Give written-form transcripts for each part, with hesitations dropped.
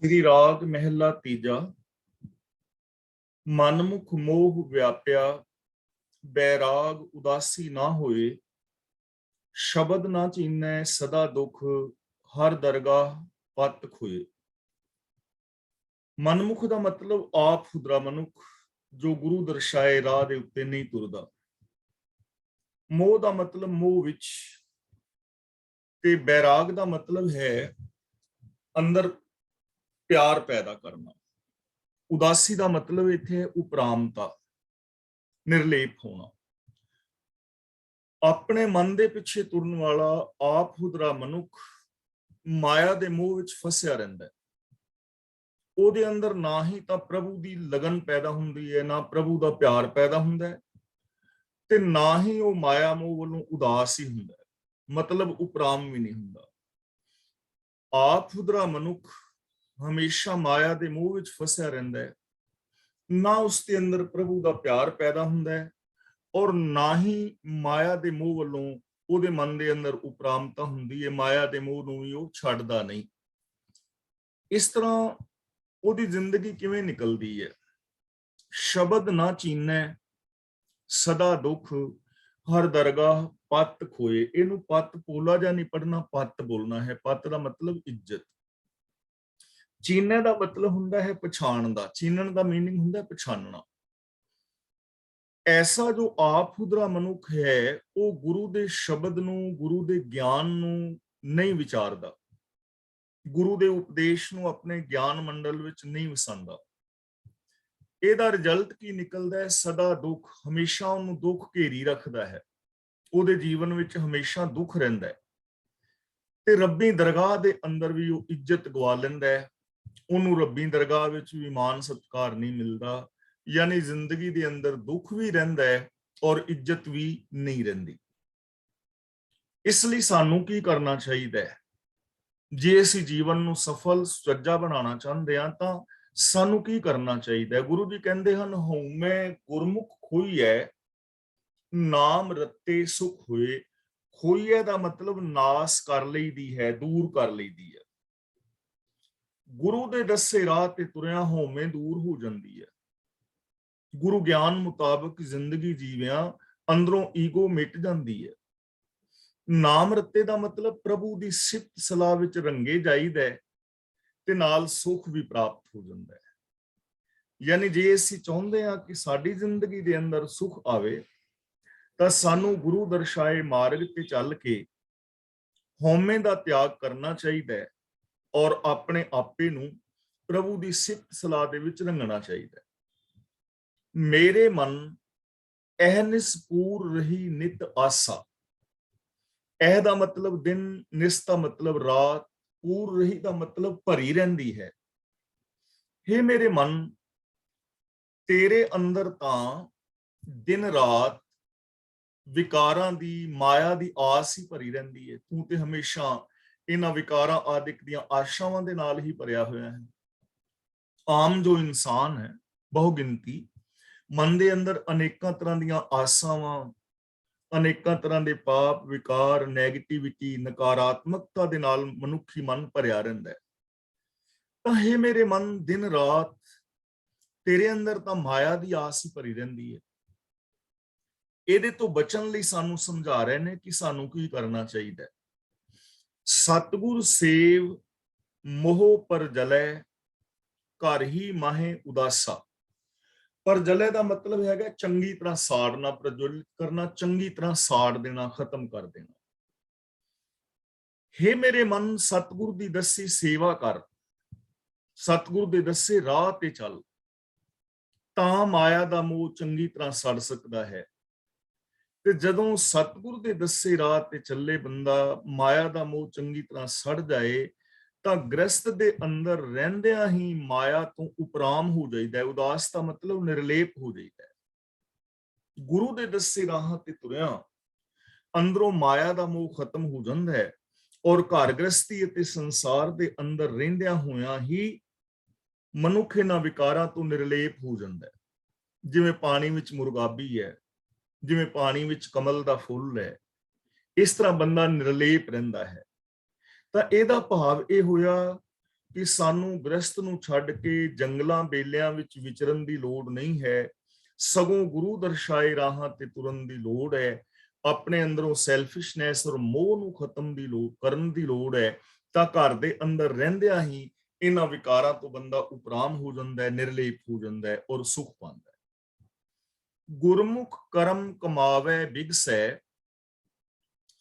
श्री राग महला तीजा। मनमुख मोह व्याप्या, बैराग उदासी ना होए। शब्द ना चीनै सदा दुख, हर दरगाह पत खोए। मनमुख ਦਾ ਮਤਲਬ ਆਪ ਖੁਦਰਾ ਮਨੁੱਖ ਜੋ ਗੁਰੂ ਦਰਸਾਏ ਰਾਹ ਦੇ ਉੱਤੇ ਨਹੀਂ ਤੁਰਦਾ। ਮੋਹ ਦਾ ਮਤਲਬ ਮੋਹ ਵਿੱਚ, ਤੇ ਬੈਰਾਗ ਦਾ ਮਤਲਬ ਹੈ ਅੰਦਰ ਪਿਆਰ ਪੈਦਾ ਕਰਨਾ। ਉਦਾਸੀ ਦਾ ਮਤਲਬ ਇੱਥੇ ਹੈ ਉਪਰਾਮਤਾ, ਨਿਰਲੇਪ ਹੋਣਾ। ਆਪਣੇ ਮਨ ਦੇ ਪਿੱਛੇ ਤੁਰਨ ਵਾਲਾ ਆਪ ਖੁਦਰਾ ਮਨੁੱਖ ਮਾਇਆ ਦੇ ਮੋਹ ਵਿੱਚ ਫਸਿਆ ਰਹਿੰਦਾ ਹੈ। ਉਹਦੇ ਅੰਦਰ ਨਾ ਹੀ ਤਾਂ ਪ੍ਰਭੂ ਦੀ ਲਗਨ ਪੈਦਾ ਹੁੰਦੀ ਹੈ, ਨਾ ਪ੍ਰਭੂ ਦਾ ਪਿਆਰ ਪੈਦਾ ਹੁੰਦਾ ਹੈ, ਤੇ ਨਾ ਹੀ ਉਹ ਮਾਇਆ ਮੋਹ ਵੱਲੋਂ ਉਦਾਸ ਹੀ ਹੁੰਦਾ ਹੈ, ਮਤਲਬ ਉਪਰਾਮ ਵੀ ਨਹੀਂ ਹੁੰਦਾ। ਆਪ ਖੁਦਰਾ ਮਨੁੱਖ ਹਮੇਸ਼ਾ ਮਾਇਆ ਦੇ ਮੋਹ ਵਿੱਚ ਫਸਿਆ ਰਹਿੰਦਾ ਹੈ, ਨਾ ਉਸ ਦੇ ਅੰਦਰ ਪ੍ਰਭੂ ਦਾ ਪਿਆਰ ਪੈਦਾ ਹੁੰਦਾ ਹੈ, ਔਰ ਨਾ ਹੀ ਮਾਇਆ ਦੇ ਮੋਹ ਵੱਲੋਂ ਉਹਦੇ ਮਨ ਦੇ ਅੰਦਰ ਉਪਰਾਮਤਾ ਹੁੰਦੀ ਹੈ। ਮਾਇਆ ਦੇ ਮੋਹ ਨੂੰ ਵੀ ਉਹ ਛੱਡਦਾ ਨਹੀਂ। ਇਸ ਤਰ੍ਹਾਂ ਉਹਦੀ ਜ਼ਿੰਦਗੀ ਕਿਵੇਂ ਨਿਕਲਦੀ ਹੈ? ਸ਼ਬਦ ਨਾ ਚੀਨੈ ਸਦਾ ਦੁੱਖ, ਹਰ ਦਰਗਾਹ ਪਤ ਖੋਏ। ਇਹਨੂੰ ਪਤ ਪੋਲਾ ਜਾਂ ਨਹੀਂ ਪੜਨਾ, ਪਤ ਬੋਲਣਾ ਹੈ। ਪਤ ਦਾ ਮਤਲਬ ਇੱਜ਼ਤ। ਚੀਨੈ ਦਾ ਮਤਲਬ ਹੁੰਦਾ ਹੈ ਪਛਾਣ ਦਾ। ਚੀਨਣ ਦਾ ਮੀਨਿੰਗ ਹੁੰਦਾ ਹੈ ਪਛਾਨਣਾ। ਐਸਾ ਜੋ ਆਪ ਖੁਦਰਾ ਮਨੁੱਖ ਹੈ, ਉਹ ਗੁਰੂ ਦੇ ਸ਼ਬਦ ਨੂੰ, ਗੁਰੂ ਦੇ ਗਿਆਨ ਨੂੰ ਨਹੀਂ ਵਿਚਾਰਦਾ, ਗੁਰੂ ਦੇ ਉਪਦੇਸ਼ ਨੂੰ ਆਪਣੇ ਗਿਆਨ ਮੰਡਲ ਵਿੱਚ ਨਹੀਂ ਵਸਾਉਂਦਾ। ਇਹਦਾ ਰਿਜ਼ਲਟ ਕੀ ਨਿਕਲਦਾ ਹੈ? ਸਦਾ ਦੁੱਖ। ਹਮੇਸ਼ਾ ਉਹਨੂੰ ਦੁੱਖ ਘੇਰੀ ਰੱਖਦਾ ਹੈ, ਉਹਦੇ ਜੀਵਨ ਵਿੱਚ ਹਮੇਸ਼ਾ ਦੁੱਖ ਰਹਿੰਦਾ ਹੈ। ਤੇ ਰੱਬੀ ਦਰਗਾਹ ਦੇ ਅੰਦਰ ਵੀ ਉਹ ਇੱਜ਼ਤ ਗਵਾ ਲੈਂਦਾ ਹੈ। ਉਹਨੂੰ ਰੱਬੀ ਦਰਗਾਹ ਵਿੱਚ ਵੀ ਮਾਨ ਸਤਿਕਾਰ ਨਹੀਂ ਮਿਲਦਾ, ਯਾਨੀ ਜ਼ਿੰਦਗੀ ਦੇ ਅੰਦਰ ਦੁੱਖ ਵੀ ਰਹਿੰਦਾ ਹੈ ਔਰ ਇੱਜ਼ਤ ਵੀ ਨਹੀਂ ਰਹਿੰਦੀ। ਇਸ ਲਈ ਸਾਨੂੰ ਕੀ ਕਰਨਾ ਚਾਹੀਦਾ ਹੈ? ਜੇ ਅਸੀਂ ਜੀਵਨ ਨੂੰ ਸਫਲ ਸੁਚੱਜਾ ਬਣਾਉਣਾ ਚਾਹੁੰਦੇ ਹਾਂ ਤਾਂ ਸਾਨੂੰ ਕੀ ਕਰਨਾ ਚਾਹੀਦਾ ਹੈ? ਗੁਰੂ ਜੀ ਕਹਿੰਦੇ ਹਨ, ਹਉਮੈ ਗੁਰਮੁਖ ਖੋਈਐ, ਨਾਮ ਰਤੇ ਸੁਖ ਹੋਏ। ਖੋਈਐ ਦਾ ਮਤਲਬ ਨਾਸ ਕਰ ਲਈਦੀ ਹੈ, ਦੂਰ ਕਰ ਲਈਦੀ ਹੈ। ਗੁਰੂ ਦੇ ਦੱਸੇ ਰਾਹ ਤੇ ਤੁਰਿਆ ਹਉਮੈ ਦੂਰ ਹੋ ਜਾਂਦੀ ਹੈ। ਗੁਰੂ ਗਿਆਨ ਮੁਤਾਬਕ ਜ਼ਿੰਦਗੀ ਜੀਵਿਆਂ ਅੰਦਰੋਂ ਈਗੋ ਮਿਟ ਜਾਂਦੀ ਹੈ। ਨਾਮ ਰਤੇ ਦਾ ਮਤਲਬ ਪ੍ਰਭੂ ਦੀ ਸਿਫਤ ਸਲਾਹ ਵਿੱਚ ਰੰਗੇ ਜਾਈਦਾ ਹੈ ਤੇ ਨਾਲ ਸੁਖ ਵੀ ਪ੍ਰਾਪਤ ਹੋ ਜਾਂਦਾ ਹੈ। ਯਾਨੀ ਜੇ ਅਸੀਂ ਚਾਹੁੰਦੇ ਹਾਂ ਕਿ ਸਾਡੀ ਜ਼ਿੰਦਗੀ ਦੇ ਅੰਦਰ ਸੁਖ ਆਵੇ ਤਾਂ ਸਾਨੂੰ ਗੁਰੂ ਦਰਸਾਏ ਮਾਰਗ ਤੇ ਚੱਲ ਕੇ ਹਉਮੈ ਦਾ ਤਿਆਗ ਕਰਨਾ ਚਾਹੀਦਾ ਹੈ ਔਰ ਆਪਣੇ ਆਪੇ ਨੂੰ ਪ੍ਰਭੂ ਦੀ ਸਿਫਤ ਸਲਾਹ ਦੇ ਵਿੱਚ ਰੰਗਣਾ ਚਾਹੀਦਾ ਹੈ। ਮੇਰੇ ਮਨ ਅਹਨਿਸ ਪੂਰ ਰਹੀ ਨਿਤ ਆਸਾ। ਇਹ ਦਾ ਮਤਲਬ ਦਿਨ, ਨਿਸ ਦਾ ਮਤਲਬ ਰਾਤ, ਪੂਰ ਰਹੀ ਦਾ ਮਤਲਬ ਭਰੀ ਰਹਿੰਦੀ ਹੈ। ਹੇ ਮੇਰੇ ਮਨ, ਤੇਰੇ ਅੰਦਰ ਤਾਂ ਦਿਨ ਰਾਤ ਵਿਕਾਰਾਂ ਦੀ, ਮਾਇਆ ਦੀ ਆਸ ਹੀ ਭਰੀ ਰਹਿੰਦੀ ਹੈ। ਤੂੰ ਤੇ ਹਮੇਸ਼ਾ ਇਹਨਾਂ ਵਿਕਾਰਾਂ ਆਦਿਕ ਦੀਆਂ ਆਸ਼ਾਵਾਂ ਦੇ ਨਾਲ ਹੀ ਭਰਿਆ ਹੋਇਆ ਹੈ। ਆਮ ਜੋ ਇਨਸਾਨ ਹੈ, ਬਹੁ ਗਿਣਤੀ, ਮਨ ਦੇ ਅੰਦਰ ਅਨੇਕਾਂ ਤਰ੍ਹਾਂ ਦੀਆਂ ਆਸਾਵਾਂ, ਅਨੇਕਾਂ ਤਰ੍ਹਾਂ ਦੇ ਪਾਪ, ਵਿਕਾਰ, ਨੈਗੇਟਿਵਿਟੀ, ਨਕਾਰਾਤਮਕਤਾ ਦੇ ਨਾਲ ਮਨੁੱਖੀ ਮਨ ਭਰਿਆ ਰਹਿੰਦਾ ਹੈ। ਤਾਂ ਹੇ ਮੇਰੇ ਮਨ, ਦਿਨ ਰਾਤ ਤੇਰੇ ਅੰਦਰ ਤਾਂ ਮਾਇਆ ਦੀ ਆਸ ਹੀ ਭਰੀ ਰਹਿੰਦੀ ਹੈ। ਇਹਦੇ ਤੋਂ ਬਚਣ ਲਈ ਸਾਨੂੰ ਸਮਝਾ ਰਹੇ ਨੇ ਕਿ ਸਾਨੂੰ ਕੀ ਕਰਨਾ ਚਾਹੀਦਾ ਹੈ। ਸਤਿਗੁਰ ਸੇਵ ਮੋਹ ਪਰ ਜਲੈ, ਘਰ ਹੀ ਮਾਹੇ ਉਦਾਸਾ। ਪਰ ਜਲੇ ਦਾ ਮਤਲਬ ਹੈਗਾ ਚੰਗੀ ਤਰ੍ਹਾਂ ਸਾੜਨਾ, ਪ੍ਰਜਵਲਿਤ ਕਰਨਾ, ਚੰਗੀ ਤਰ੍ਹਾਂ ਸਾੜ ਦੇਣਾ, ਖਤਮ ਕਰ ਦੇਣਾ। ਹੇ ਮੇਰੇ ਮਨ, ਸਤਿਗੁਰ ਦੀ ਦੱਸੀ ਸੇਵਾ ਕਰ, ਸਤਿਗੁਰ ਦੇ ਦੱਸੇ ਰਾਹ ਤੇ ਚੱਲ, ਤਾਂ ਮਾਇਆ ਦਾ ਮੋਹ ਚੰਗੀ ਤਰ੍ਹਾਂ ਸੜ ਸਕਦਾ ਹੈ। ਤੇ ਜਦੋਂ ਸਤਿਗੁਰ ਦੇ ਦੱਸੇ ਰਾਹ ਤੇ ਚੱਲੇ ਬੰਦਾ, ਮਾਇਆ ਦਾ ਮੋਹ ਚੰਗੀ ਤਰ੍ਹਾਂ ਸੜ ਜਾਏ ਤਾਂ ਗ੍ਰਸਤ ਦੇ ਅੰਦਰ ਰਹਿੰਦਿਆਂ ਹੀ ਮਾਇਆ ਤੋਂ ਉਪਰਾਮ ਹੋ ਜਾਈਦਾ ਹੈ। ਉਦਾਸ ਦਾ ਮਤਲਬ ਨਿਰਲੇਪ ਹੋ ਜਾਈਦਾ ਹੈ। ਗੁਰੂ ਦੇ ਦੱਸੇ ਰਾਹਾਂ ਤੇ ਤੁਰਿਆ ਅੰਦਰੋਂ ਮਾਇਆ ਦਾ ਮੋਹ ਖਤਮ ਹੋ ਜਾਂਦਾ ਹੈ ਔਰ ਘਰ ਗ੍ਰਸਤੀ ਅਤੇ ਸੰਸਾਰ ਦੇ ਅੰਦਰ ਰਹਿੰਦਿਆਂ ਹੋਇਆਂ ਹੀ ਮਨੁੱਖ ਇਹਨਾਂ ਵਿਕਾਰਾਂ ਤੋਂ ਨਿਰਲੇਪ ਹੋ ਜਾਂਦਾ ਹੈ। ਜਿਵੇਂ ਪਾਣੀ ਵਿੱਚ ਮੁਰਗਾਬੀ ਹੈ, ਜਿਵੇਂ ਪਾਣੀ ਵਿੱਚ ਕਮਲ ਦਾ ਫੁੱਲ ਹੈ, ਇਸ ਤਰ੍ਹਾਂ ਬੰਦਾ ਨਿਰਲੇਪ ਰਹਿੰਦਾ ਹੈ। ਤਾਂ ਇਹਦਾ ਭਾਵ ਇਹ ਹੋਇਆ ਕਿ ਸਾਨੂੰ ਗ੍ਰਸਤ ਨੂੰ ਛੱਡ ਕੇ ਜੰਗਲਾਂ ਬੇਲਿਆਂ ਵਿੱਚ ਵਿਚਰਨ ਦੀ ਲੋੜ ਨਹੀਂ ਹੈ, ਸਗੋਂ ਗੁਰੂ ਦਰਸਾਏ ਰਾਹਾਂ ਤੇ ਤੁਰਨ ਦੀ ਲੋੜ ਹੈ। ਆਪਣੇ ਅੰਦਰੋਂ ਸੈਲਫਿਸ਼ਨੈਸ ਔਰ ਮੋਹ ਨੂੰ ਖਤਮ ਕਰਨ ਦੀ ਲੋੜ ਹੈ। ਤਾਂ ਘਰ ਦੇ ਅੰਦਰ ਰਹਿੰਦਿਆਂ ਹੀ ਇਹਨਾਂ ਵਿਕਾਰਾਂ ਤੋਂ ਬੰਦਾ ਉਪਰਾਮ ਹੋ ਜਾਂਦਾ ਹੈ, ਨਿਰਲੇਪ ਹੋ ਜਾਂਦਾ ਹੈ ਔਰ ਸੁਖ ਪਾਉਂਦਾ ਹੈ। ਗੁਰਮੁਖ ਕਰਮ ਕਮਾਵੇ ਬਿਗਸੈ,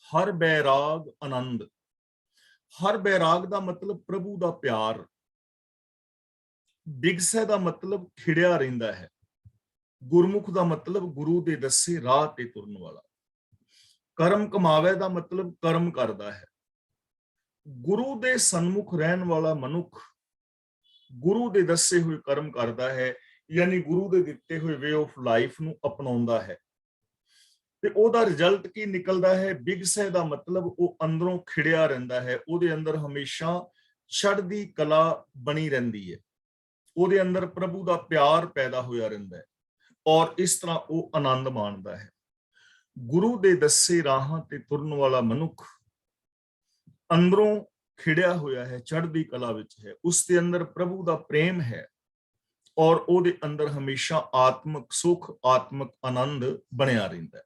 ਹਰ ਬੈਰਾਗ ਆਨੰਦ। ਹਰ ਬੈਰਾਗ ਦਾ ਮਤਲਬ ਪ੍ਰਭੂ ਦਾ ਪਿਆਰ, ਬਿਗਸੈ ਦਾ ਮਤਲਬ ਖਿੜਿਆ ਰਹਿੰਦਾ ਹੈ, ਗੁਰਮੁਖ ਦਾ ਮਤਲਬ ਗੁਰੂ ਦੇ ਦੱਸੇ ਰਾਹ ਤੇ ਤੁਰਨ ਵਾਲਾ। ਕਰਮ ਕਮਾਵੇ ਦਾ ਮਤਲਬ ਕਰਮ ਕਰਦਾ ਹੈ। ਗੁਰੂ ਦੇ ਸਨਮੁਖ ਰਹਿਣ ਵਾਲਾ ਮਨੁੱਖ ਗੁਰੂ ਦੇ ਦੱਸੇ ਹੋਏ ਕਰਮ ਕਰਦਾ ਹੈ, ਯਾਨੀ ਗੁਰੂ ਦੇ ਦਿੱਤੇ ਹੋਏ ਵੇ ਆਫ ਲਾਈਫ ਨੂੰ ਅਪਣਾਉਂਦਾ ਹੈ। ਤੇ ਉਹਦਾ ਰਿਜ਼ਲਟ ਕੀ ਨਿਕਲਦਾ ਹੈ? ਬਿਗਸੈ ਦਾ ਮਤਲਬ ਉਹ ਅੰਦਰੋਂ ਖਿੜਿਆ ਰਹਿੰਦਾ ਹੈ, ਉਹਦੇ ਅੰਦਰ ਹਮੇਸ਼ਾ ਚੜ੍ਹਦੀ ਕਲਾ ਬਣੀ ਰਹਿੰਦੀ ਹੈ, ਉਹਦੇ ਅੰਦਰ ਪ੍ਰਭੂ ਦਾ ਪਿਆਰ ਪੈਦਾ ਹੋਇਆ ਰਹਿੰਦਾ ਹੈ ਔਰ ਇਸ ਤਰ੍ਹਾਂ ਉਹ ਆਨੰਦ ਮਾਣਦਾ ਹੈ। ਗੁਰੂ ਦੇ ਦੱਸੇ ਰਾਹਾਂ ਤੇ ਤੁਰਨ ਵਾਲਾ ਮਨੁੱਖ ਅੰਦਰੋਂ ਖਿੜਿਆ ਹੋਇਆ ਹੈ, ਚੜ੍ਹਦੀ ਕਲਾ ਵਿੱਚ ਹੈ, ਉਸ ਦੇ ਅੰਦਰ ਪ੍ਰਭੂ ਦਾ ਪ੍ਰੇਮ ਹੈ ਔਰ ਉਹਦੇ ਅੰਦਰ ਹਮੇਸ਼ਾ ਆਤਮਿਕ ਸੁਖ, ਆਤਮਿਕ ਆਨੰਦ ਬਣਿਆ ਰਹਿੰਦਾ ਹੈ।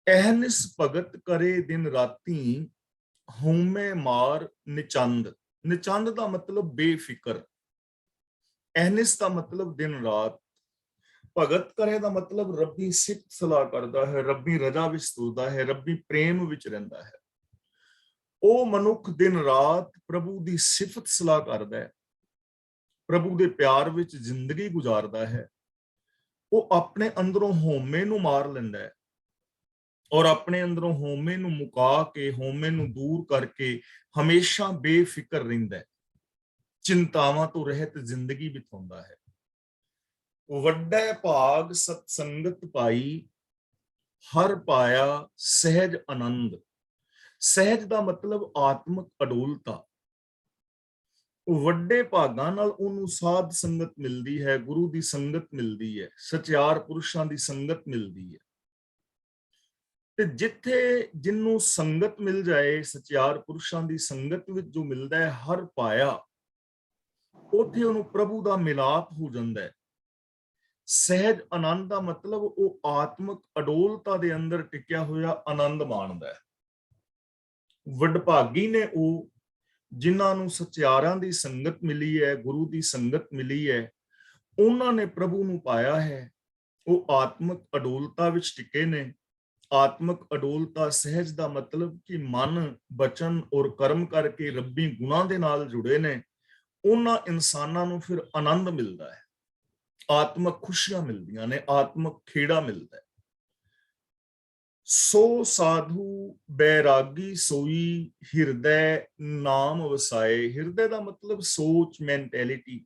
ਅਹਨਿਸ ਭਗਤ ਕਰੇ ਦਿਨ ਰਾਤੀ, ਹਉਮੈ ਮਾਰ ਨਿਚੰਦ। ਨਿਚੰਦ ਦਾ ਮਤਲਬ ਬੇਫਿਕਰ, ਅਹਨਿਸ ਦਾ ਮਤਲਬ ਦਿਨ ਰਾਤ, ਭਗਤ ਕਰੇ ਦਾ ਮਤਲਬ ਰੱਬੀ ਸਿਫਤ ਸਲਾਹ ਕਰਦਾ ਹੈ, ਰੱਬੀ ਰਜ਼ਾ ਵਿੱਚ ਤੁਰਦਾ ਹੈ, ਰੱਬੀ ਪ੍ਰੇਮ ਵਿੱਚ ਰਹਿੰਦਾ ਹੈ। ਉਹ ਮਨੁੱਖ ਦਿਨ ਰਾਤ ਪ੍ਰਭੂ ਦੀ ਸਿਫਤ ਸਲਾਹ ਕਰਦਾ ਹੈ, ਪ੍ਰਭੂ ਦੇ ਪਿਆਰ ਵਿੱਚ ਜ਼ਿੰਦਗੀ ਗੁਜ਼ਾਰਦਾ ਹੈ। ਉਹ ਆਪਣੇ ਅੰਦਰੋਂ ਹਉਮੈ ਨੂੰ ਮਾਰ ਲੈਂਦਾ ਹੈ ਔਰ ਆਪਣੇ ਅੰਦਰੋਂ ਹਉਮੈ ਨੂੰ ਮੁਕਾ ਕੇ, ਹਉਮੈ ਨੂੰ ਦੂਰ ਕਰਕੇ ਹਮੇਸ਼ਾ ਬੇਫਿਕਰ ਰਹਿੰਦਾ ਹੈ, ਚਿੰਤਾਵਾਂ ਤੋਂ ਰਹਿਤ ਜ਼ਿੰਦਗੀ ਬਿਤਾਉਂਦਾ ਹੈ। ਵੱਡਾ ਭਾਗ ਸਤ ਸੰਗਤ ਪਾਈ, ਹਰ ਪਾਇਆ ਸਹਿਜ ਆਨੰਦ। ਸਹਿਜ ਦਾ ਮਤਲਬ ਆਤਮਿਕ ਅਡੋਲਤਾ। ਵੱਡੇ ਭਾਗਾਂ ਨਾਲ ਉਹਨੂੰ ਸਾਧ ਸੰਗਤ ਮਿਲਦੀ ਹੈ, ਗੁਰੂ ਦੀ ਸੰਗਤ ਮਿਲਦੀ ਹੈ, ਸਚਿਆਰ ਪੁਰਸ਼ਾਂ ਦੀ ਸੰਗਤ ਮਿਲਦੀ ਹੈ। ਤੇ ਜਿੱਥੇ ਜਿਹਨੂੰ ਸੰਗਤ ਮਿਲ ਜਾਏ, ਸਚਿਆਰ ਪੁਰਸ਼ਾਂ ਦੀ ਸੰਗਤ ਵਿੱਚ ਜੋ ਮਿਲਦਾ ਹੈ ਹਰ ਪਾਇਆ, ਉੱਥੇ ਉਹਨੂੰ ਪ੍ਰਭੂ ਦਾ ਮਿਲਾਪ ਹੋ ਜਾਂਦਾ ਹੈ। ਸਹਿਜ ਆਨੰਦ ਦਾ ਮਤਲਬ ਉਹ ਆਤਮਿਕ ਅਡੋਲਤਾ ਦੇ ਅੰਦਰ ਟਿਕਿਆ ਹੋਇਆ ਆਨੰਦ ਮਾਣਦਾ ਹੈ। ਵਡਭਾਗੀ ਨੇ ਉਹ ਜਿਨ੍ਹਾਂ ਨੂੰ ਸਚਿਆਰਾਂ ਦੀ ਸੰਗਤ ਮਿਲੀ ਹੈ, ਗੁਰੂ ਦੀ ਸੰਗਤ ਮਿਲੀ ਹੈ, ਉਹਨਾਂ ਨੇ ਪ੍ਰਭੂ ਨੂੰ ਪਾਇਆ ਹੈ। ਉਹ ਆਤਮਿਕ ਅਡੋਲਤਾ ਵਿੱਚ ਟਿਕੇ ਨੇ। ਆਤਮਿਕ ਅਡੋਲਤਾ, ਸਹਿਜ ਦਾ ਮਤਲਬ ਕਿ ਮਨ, ਬਚਨ ਔਰ ਕਰਮ ਕਰਕੇ ਰੱਬੀ ਗੁਣਾਂ ਦੇ ਨਾਲ ਜੁੜੇ ਨੇ। ਉਹਨਾਂ ਇਨਸਾਨਾਂ ਨੂੰ ਫਿਰ ਆਨੰਦ ਮਿਲਦਾ ਹੈ, ਆਤਮਿਕ ਖੁਸ਼ੀਆਂ ਮਿਲਦੀਆਂ ਨੇ, ਆਤਮਿਕ ਖੇੜਾ ਮਿਲਦਾ ਹੈ। ਸੋ ਸਾਧੂ ਬੈਰਾਗੀ ਸੋਈ, ਹਿਰਦੈ ਨਾਮ ਵਸਾਏ। ਹਿਰਦੇ ਦਾ ਮਤਲਬ ਸੋਚ, ਮੈਂਟੈਲਿਟੀ।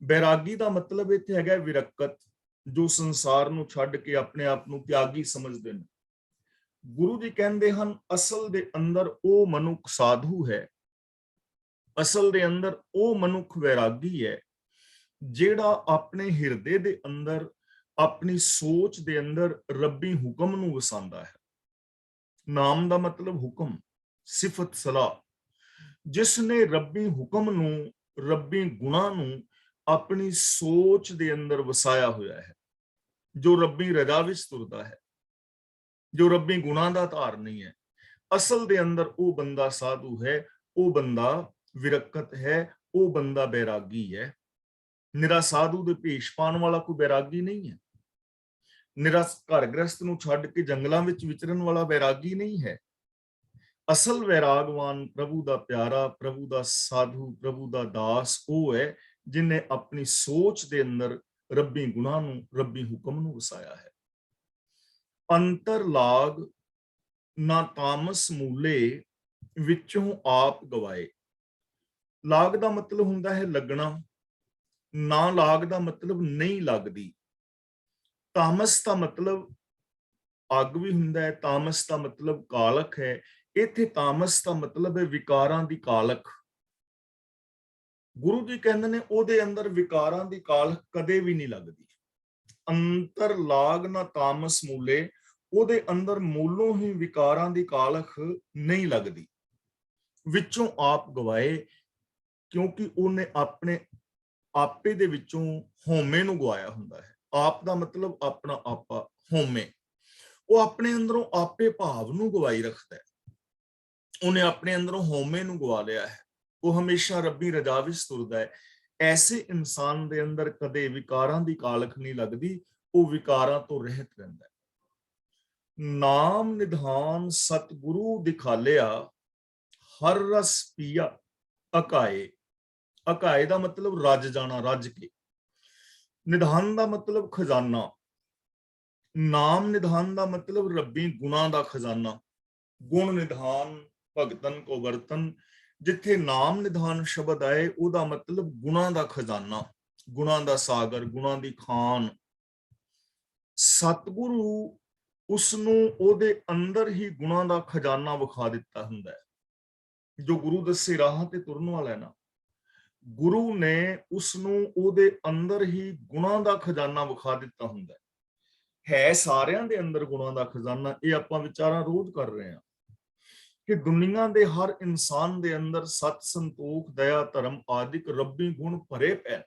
ਬੈਰਾਗੀ ਦਾ ਮਤਲਬ ਇੱਥੇ ਹੈਗਾ ਵਿਰਕਤ, ਜੋ ਸੰਸਾਰ ਨੂੰ ਛੱਡ ਕੇ ਆਪਣੇ ਆਪ ਨੂੰ ਤਿਆਗੀ ਸਮਝਦੇ ਨੇ। ਗੁਰੂ ਜੀ ਕਹਿੰਦੇ ਹਨ ਅਸਲ ਦੇ ਅੰਦਰ ਉਹ ਮਨੁੱਖ ਸਾਧੂ ਹੈ, ਅਸਲ ਦੇ ਅੰਦਰ ਉਹ ਮਨੁੱਖ ਵੈਰਾਗੀ ਹੈ, ਜਿਹੜਾ ਆਪਣੇ ਹਿਰਦੇ ਦੇ ਅੰਦਰ, ਆਪਣੀ ਸੋਚ ਦੇ ਅੰਦਰ ਰੱਬੀ ਹੁਕਮ ਨੂੰ ਵਸਾਉਂਦਾ ਹੈ। ਨਾਮ ਦਾ ਮਤਲਬ ਹੁਕਮ, ਸਿਫਤ ਸਲਾਹ। ਜਿਸ ਨੇ ਰੱਬੀ ਹੁਕਮ ਨੂੰ, ਰੱਬੀ ਗੁਣਾਂ ਨੂੰ ਆਪਣੀ ਸੋਚ ਦੇ ਅੰਦਰ ਵਸਾਇਆ ਹੋਇਆ ਹੈ, ਜੋ ਰੱਬੀ ਰਜ਼ਾ ਵਿੱਚ ਤੁਰਦਾ ਹੈ, ਜੋ ਰੱਬੀ ਗੁਣਾਂ ਦਾ ਧਾਰਨੀ ਹੈ, ਅਸਲ ਦੇ ਅੰਦਰ ਉਹ ਬੰਦਾ ਸਾਧੂ ਹੈ, ਉਹ ਬੰਦਾ ਵਿਰਕਤ ਹੈ, ਉਹ ਬੰਦਾ ਬੈਰਾਗੀ ਹੈ। ਨਿਰਾ ਸਾਧੂ ਦੇ ਭੇਸ਼ ਪਾਉਣ ਵਾਲਾ ਕੋਈ ਬੈਰਾਗੀ ਨਹੀਂ ਹੈ। ਨਿਰਾ ਘਰ ਗ੍ਰਸਤ ਨੂੰ ਛੱਡ ਕੇ ਜੰਗਲਾਂ ਵਿੱਚ ਵਿਚਰਨ ਵਾਲਾ ਬੈਰਾਗੀ ਨਹੀਂ ਹੈ। ਅਸਲ ਵੈਰਾਗਵਾਨ, ਪ੍ਰਭੂ ਦਾ ਪਿਆਰਾ, ਪ੍ਰਭੂ ਦਾ ਸਾਧੂ, ਪ੍ਰਭੂ ਦਾ ਦਾਸ ਉਹ ਹੈ ਜਿਨੇ ਆਪਣੀ ਸੋਚ ਦੇ ਅੰਦਰ ਰੱਬੀ ਗੁਣਾਂ ਨੂੰ, ਰੱਬੀ ਹੁਕਮ ਨੂੰ ਵਸਾਇਆ ਹੈ। ਅੰਤਰ ਲਾਗ ਨਾ ਤਾਮਸ ਮੂਲੇ, ਵਿੱਚੋਂ ਆਪ ਗਵਾਏ। ਲਾਗ ਦਾ ਮਤਲਬ ਹੁੰਦਾ ਹੈ ਲੱਗਣਾ, ਨਾ ਲਾਗ ਦਾ ਮਤਲਬ ਨਹੀਂ ਲੱਗਦੀ। ਤਾਮਸ ਦਾ ਮਤਲਬ ਅੱਗ ਵੀ ਹੁੰਦਾ ਹੈ, ਤਾਮਸ ਦਾ ਮਤਲਬ ਕਾਲਖ ਹੈ। ਇੱਥੇ ਤਾਮਸ ਦਾ ਮਤਲਬ ਹੈ ਵਿਕਾਰਾਂ ਦੀ ਕਾਲਖ। ਗੁਰੂ ਜੀ ਕਹਿੰਦੇ ਨੇ ਉਹਦੇ ਅੰਦਰ ਵਿਕਾਰਾਂ ਦੀ ਕਾਲਖ ਕਦੇ ਵੀ ਨਹੀਂ ਲੱਗਦੀ। ਅੰਤਰ ਲਾਗ ਨਾ ਤਾਮਸ ਮੂਲੇ, ਉਹਦੇ ਅੰਦਰ ਮੂਲੋਂ ਹੀ ਵਿਕਾਰਾਂ ਦੀ ਕਾਲਖ ਨਹੀਂ ਲੱਗਦੀ। ਵਿੱਚੋਂ ਆਪ ਗਵਾਏ, ਕਿਉਂਕਿ ਉਹਨੇ ਆਪਣੇ ਆਪੇ ਦੇ ਵਿੱਚੋਂ ਹਉਮੈ ਨੂੰ ਗਵਾਇਆ ਹੁੰਦਾ ਹੈ। ਆਪ ਦਾ ਮਤਲਬ ਆਪਣਾ ਆਪਾ, ਹਉਮੈ। ਉਹ ਆਪਣੇ ਅੰਦਰੋਂ ਆਪੇ ਭਾਵ ਨੂੰ ਗਵਾਈ ਰੱਖਦਾ ਹੈ। ਉਹਨੇ ਆਪਣੇ ਅੰਦਰੋਂ ਹਉਮੈ ਨੂੰ ਗਵਾ ਲਿਆ ਹੈ। ਉਹ ਹਮੇਸ਼ਾ ਰੱਬੀ ਰਜਾ ਵਿੱਚ ਤੁਰਦਾ ਹੈ। ਐਸੇ ਇਨਸਾਨ ਦੇ ਅੰਦਰ ਕਦੇ ਵਿਕਾਰਾਂ ਦੀ ਕਾਲਖ ਨਹੀਂ ਲੱਗਦੀ, ਉਹ ਵਿਕਾਰਾਂ ਤੋਂ ਰਹਿਤ ਰਹਿੰਦਾ ਹੈ। ਨਾਮ ਨਿਧਾਨ ਸਤਿਗੁਰੂ ਦਿਖਾਲਿਆ, ਹਰ ਰਸ ਪੀਆ ਅਕਾਏ। ਅਕਾਏ ਦਾ ਮਤਲਬ ਰੱਜ ਜਾਣਾ, ਰੱਜ ਕੇ। ਨਿਧਾਨ ਦਾ ਮਤਲਬ ਖਜ਼ਾਨਾ। ਨਾਮ ਨਿਧਾਨ ਦਾ ਮਤਲਬ ਰੱਬੀ ਗੁਣਾਂ ਦਾ ਖਜ਼ਾਨਾ। ਗੁਣ ਨਿਧਾਨ ਭਗਤਨ ਕੋ ਵਰਤਨ। ਜਿੱਥੇ ਨਾਮ ਨਿਧਾਨ ਸ਼ਬਦ ਆਏ, ਉਹਦਾ ਮਤਲਬ ਗੁਣਾਂ ਦਾ ਖਜ਼ਾਨਾ, ਗੁਣਾਂ ਦਾ ਸਾਗਰ, ਗੁਣਾਂ ਦੀ ਖਾਨ। ਸਤਿਗੁਰੂ ਉਸ ਨੂੰ ਉਹਦੇ ਅੰਦਰ ਹੀ ਗੁਣਾਂ ਦਾ ਖਜ਼ਾਨਾ ਵਿਖਾ ਦਿੱਤਾ ਹੁੰਦਾ ਹੈ। ਜੋ ਗੁਰੂ ਦੱਸੇ ਰਾਹਾਂ ਤੇ ਤੁਰਨ ਵਾਲਾ ਹੈ ਨਾ, ਗੁਰੂ ਨੇ ਉਸ ਨੂੰ ਉਹਦੇ ਅੰਦਰ ਹੀ ਗੁਣਾਂ ਦਾ ਖਜ਼ਾਨਾ ਵਿਖਾ ਦਿੱਤਾ ਹੁੰਦਾ ਹੈ। ਸਾਰਿਆਂ ਦੇ ਅੰਦਰ ਗੁਣਾਂ ਦਾ ਖਜ਼ਾਨਾ। ਇਹ ਆਪਾਂ ਵਿਚਾਰਾਂ ਰੋਜ਼ ਕਰ ਰਹੇ ਹਾਂ ਕਿ ਦੁਨੀਆ ਦੇ ਹਰ ਇਨਸਾਨ ਦੇ ਅੰਦਰ ਸਤ, ਸੰਤੋਖ, ਦਇਆ, ਧਰਮ ਆਦਿਕ ਰੱਬੀ ਗੁਣ ਭਰੇ ਪਏ ਨੇ,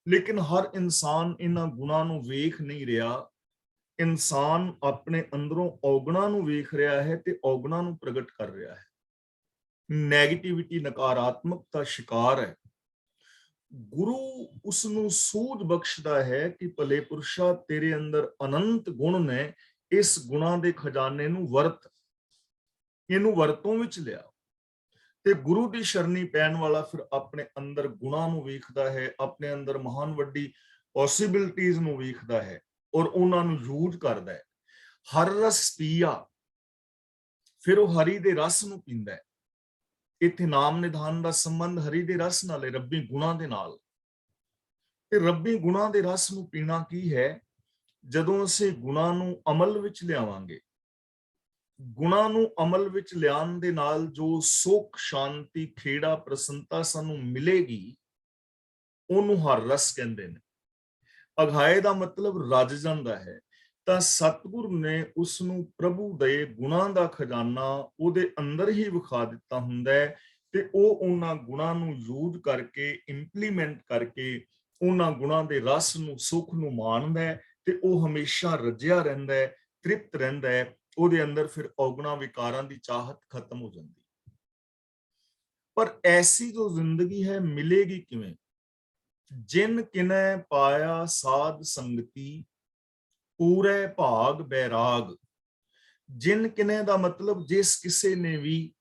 ਲੇਕਿਨ ਹਰ ਇਨਸਾਨ ਇਹਨਾਂ ਗੁਣਾਂ ਨੂੰ ਵੇਖ ਨਹੀਂ ਰਿਹਾ। ਇਨਸਾਨ ਆਪਣੇ ਅੰਦਰੋਂ ਔਗਣਾਂ ਨੂੰ ਵੇਖ ਰਿਹਾ ਹੈ ਤੇ ਔਗਣਾਂ ਨੂੰ ਪ੍ਰਗਟ ਕਰ ਰਿਹਾ ਹੈ। ਨੈਗੇਟਿਵਿਟੀ, ਨਕਾਰਾਤਮਕ ਦਾ ਸ਼ਿਕਾਰ ਹੈ। ਗੁਰੂ ਉਸ ਨੂੰ ਸੂਝ ਬਖਸ਼ਦਾ ਹੈ ਕਿ ਭਲੇ ਪੁਰਸ਼ਾ, ਤੇਰੇ ਅੰਦਰ ਅਨੰਤ ਗੁਣ ਨੇ, ਇਸ ਗੁਣਾਂ ਦੇ ਖਜ਼ਾਨੇ ਨੂੰ ਵਰਤ, ਇਹਨੂੰ ਵਰਤੋਂ ਵਿੱਚ ਲਿਆ। ਤੇ ਗੁਰੂ ਦੀ ਸ਼ਰਣੀ ਪੈਣ ਵਾਲਾ ਫਿਰ ਆਪਣੇ ਅੰਦਰ ਗੁਣਾਂ ਨੂੰ ਵੇਖਦਾ ਹੈ, ਆਪਣੇ ਅੰਦਰ ਮਹਾਨ ਵੱਡੀ ਪੋਸਿਬਿਲਿਟੀਜ਼ ਨੂੰ ਵੇਖਦਾ ਹੈ ਔਰ ਉਹਨਾਂ ਨੂੰ ਯੂਜ਼ ਕਰਦਾ ਹੈ। ਹਰ ਰਸ ਪੀਆ, ਫਿਰ ਉਹ ਹਰੀ ਦੇ ਰਸ ਨੂੰ ਪੀਂਦਾ ਹੈ। ਇੱਥੇ ਨਾਮ ਨਿਧਾਨ ਦਾ ਸੰਬੰਧ ਹਰੀ ਦੇ ਰਸ ਨਾਲ ਹੈ, ਰੱਬੀ ਗੁਣਾਂ ਦੇ ਨਾਲ। ਤੇ ਰੱਬੀ ਗੁਣਾਂ ਦੇ ਰਸ ਨੂੰ ਪੀਣਾ ਕੀ ਹੈ? ਜਦੋਂ ਅਸੀਂ ਗੁਣਾਂ ਨੂੰ ਅਮਲ ਵਿੱਚ ਲਿਆਵਾਂਗੇ, ਗੁਣਾਂ ਨੂੰ ਅਮਲ ਵਿੱਚ ਲਿਆਉਣ ਦੇ ਨਾਲ ਜੋ ਸੁੱਖ, ਸ਼ਾਂਤੀ, ਖੇੜਾ, ਪ੍ਰਸੰਨਤਾ ਸਾਨੂੰ ਮਿਲੇਗੀ, ਉਹਨੂੰ ਹਰ ਰਸ ਕਹਿੰਦੇ ਨੇ। ਅਘਾਏ ਦਾ ਮਤਲਬ ਰੱਜ ਜਾਂਦਾ ਹੈ। ਤਾਂ ਸਤਿਗੁਰੂ ਨੇ ਉਸ ਨੂੰ ਪ੍ਰਭੂ ਦੇ ਗੁਣਾਂ ਦਾ ਖਜ਼ਾਨਾ ਉਹਦੇ ਅੰਦਰ ਹੀ ਵਿਖਾ ਦਿੱਤਾ ਹੁੰਦਾ ਹੈ ਤੇ ਉਹ ਉਹਨਾਂ ਗੁਣਾਂ ਨੂੰ ਯੂਜ਼ ਕਰਕੇ, ਇੰਪਲੀਮੈਂਟ ਕਰਕੇ, ਉਹਨਾਂ ਗੁਣਾਂ ਦੇ ਰਸ ਨੂੰ, ਸੁੱਖ ਨੂੰ ਮਾਣਦਾ ਹੈ ਤੇ ਉਹ ਹਮੇਸ਼ਾ ਰੱਜਿਆ ਰਹਿੰਦਾ ਹੈ, ਤ੍ਰਿਪਤ ਰਹਿੰਦਾ ਹੈ। ਉਹਦੇ ਅੰਦਰ ਫਿਰ ਔਗਣਾ ਵਿਕਾਰਾਂ ਦੀ ਚਾਹਤ ਖਤਮ ਹੋ ਜਾਂਦੀ। ਪਰ ਐਸੀ ਜੋ ਜ਼ਿੰਦਗੀ ਹੈ ਮਿਲੇਗੀ ਕਿਵੇਂ? ਜਿਨ ਕਿਨੈ ਪਾਇਆ ਸਾਧ ਸੰਗਤੀ, ਪੂਰੇ ਭਾਗ ਬੈਰਾਗ। ਜਿਨ ਕਿਨੇ ਦਾ ਮਤਲਬ ਜਿਸ ਕਿਸੇ ਨੇ ਵੀ,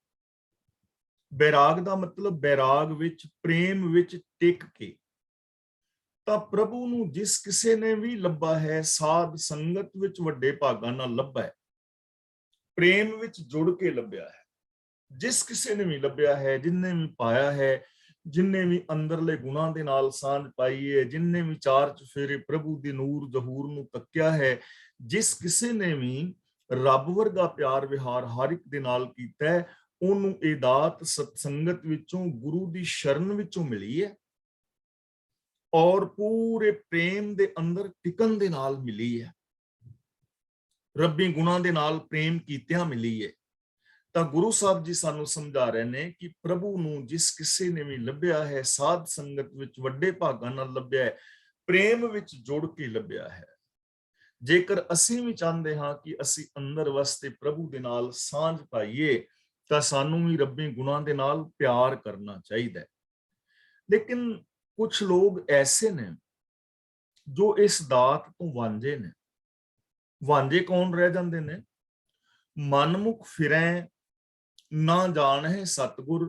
ਬੈਰਾਗ ਦਾ ਮਤਲਬ ਬੈਰਾਗ ਵਿੱਚ, ਪ੍ਰੇਮ ਵਿੱਚ ਟਿਕ ਕੇ। ਤਾਂ ਪ੍ਰਭੂ ਨੂੰ ਜਿਸ ਕਿਸੇ ਨੇ ਵੀ ਲੱਭਾ ਹੈ, ਸਾਧ ਸੰਗਤ ਵਿੱਚ ਵੱਡੇ ਭਾਗਾਂ ਨਾਲ ਲੱਭਾ ਹੈ, ਪ੍ਰੇਮ ਵਿੱਚ ਜੁੜ ਕੇ ਲੱਭਿਆ ਹੈ। ਜਿਸ ਕਿਸੇ ਨੇ ਵੀ ਲੱਭਿਆ ਹੈ, ਜਿਨਨੇ ਵੀ ਪਾਇਆ ਹੈ, ਜਿਨਨੇ ਵੀ ਅੰਦਰਲੇ ਗੁਣਾਂ ਦੇ ਨਾਲ ਸਾਂਝ ਪਾਈ ਹੈ, ਜਿਨਨੇ ਵੀ ਚਾਰ ਚੁਫੇਰੇ ਪ੍ਰਭੂ ਦੇ ਨੂਰ ਜ਼ਹੂਰ ਨੂੰ ਤੱਕਿਆ ਹੈ, ਜਿਸ ਕਿਸੇ ਨੇ ਵੀ ਰੱਬ ਵਰਗਾ ਪਿਆਰ ਵਿਹਾਰ ਹਰ ਇੱਕ ਦੇ ਨਾਲ ਕੀਤਾ ਹੈ, ਉਹਨੂੰ ਇਹ ਦਾਤ ਸਤਸੰਗਤ ਵਿੱਚੋਂ, ਗੁਰੂ ਦੀ ਸ਼ਰਨ ਵਿੱਚੋਂ ਮਿਲੀ ਹੈ ਔਰ ਪੂਰੇ ਪ੍ਰੇਮ ਦੇ ਅੰਦਰ ਟਿਕਣ ਦੇ ਨਾਲ ਮਿਲੀ ਹੈ, ਰੱਬੀ ਗੁਣਾਂ ਦੇ ਨਾਲ ਪ੍ਰੇਮ ਕੀਤਿਆਂ ਮਿਲੀ ਹੈ। ਤਾਂ ਗੁਰੂ ਸਾਹਿਬ ਜੀ ਸਾਨੂੰ ਸਮਝਾ ਰਹੇ ਨੇ ਕਿ ਪ੍ਰਭੂ ਨੂੰ ਜਿਸ ਕਿਸੇ ਨੇ ਵੀ ਲੱਭਿਆ ਹੈ, ਸਾਧ ਸੰਗਤ ਵਿੱਚ ਵੱਡੇ ਭਾਗਾਂ ਨਾਲ ਲੱਭਿਆ ਹੈ, ਪ੍ਰੇਮ ਵਿੱਚ ਜੁੜ ਕੇ ਲੱਭਿਆ ਹੈ। ਜੇਕਰ ਅਸੀਂ ਵੀ ਚਾਹੁੰਦੇ ਹਾਂ ਕਿ ਅਸੀਂ ਅੰਦਰ ਵਸਤੇ ਪ੍ਰਭੂ ਦੇ ਨਾਲ ਸਾਂਝ ਪਾਈਏ, ਤਾਂ ਸਾਨੂੰ ਵੀ ਰੱਬੀ ਗੁਣਾਂ ਦੇ ਨਾਲ ਪਿਆਰ ਕਰਨਾ ਚਾਹੀਦਾ ਹੈ। ਲੇਕਿਨ ਕੁਝ ਲੋਕ ਐਸੇ ਨੇ ਜੋ ਇਸ ਦਾਤ ਤੋਂ ਵਾਂਝੇ ਨੇ। ਵਾਂਝੇ ਕੌਣ ਰਹਿ ਜਾਂਦੇ ਨੇ? ਮਨਮੁਖ ਫਿਰੈ ਨਾ ਜਾਣੈ ਸਤਿਗੁਰ,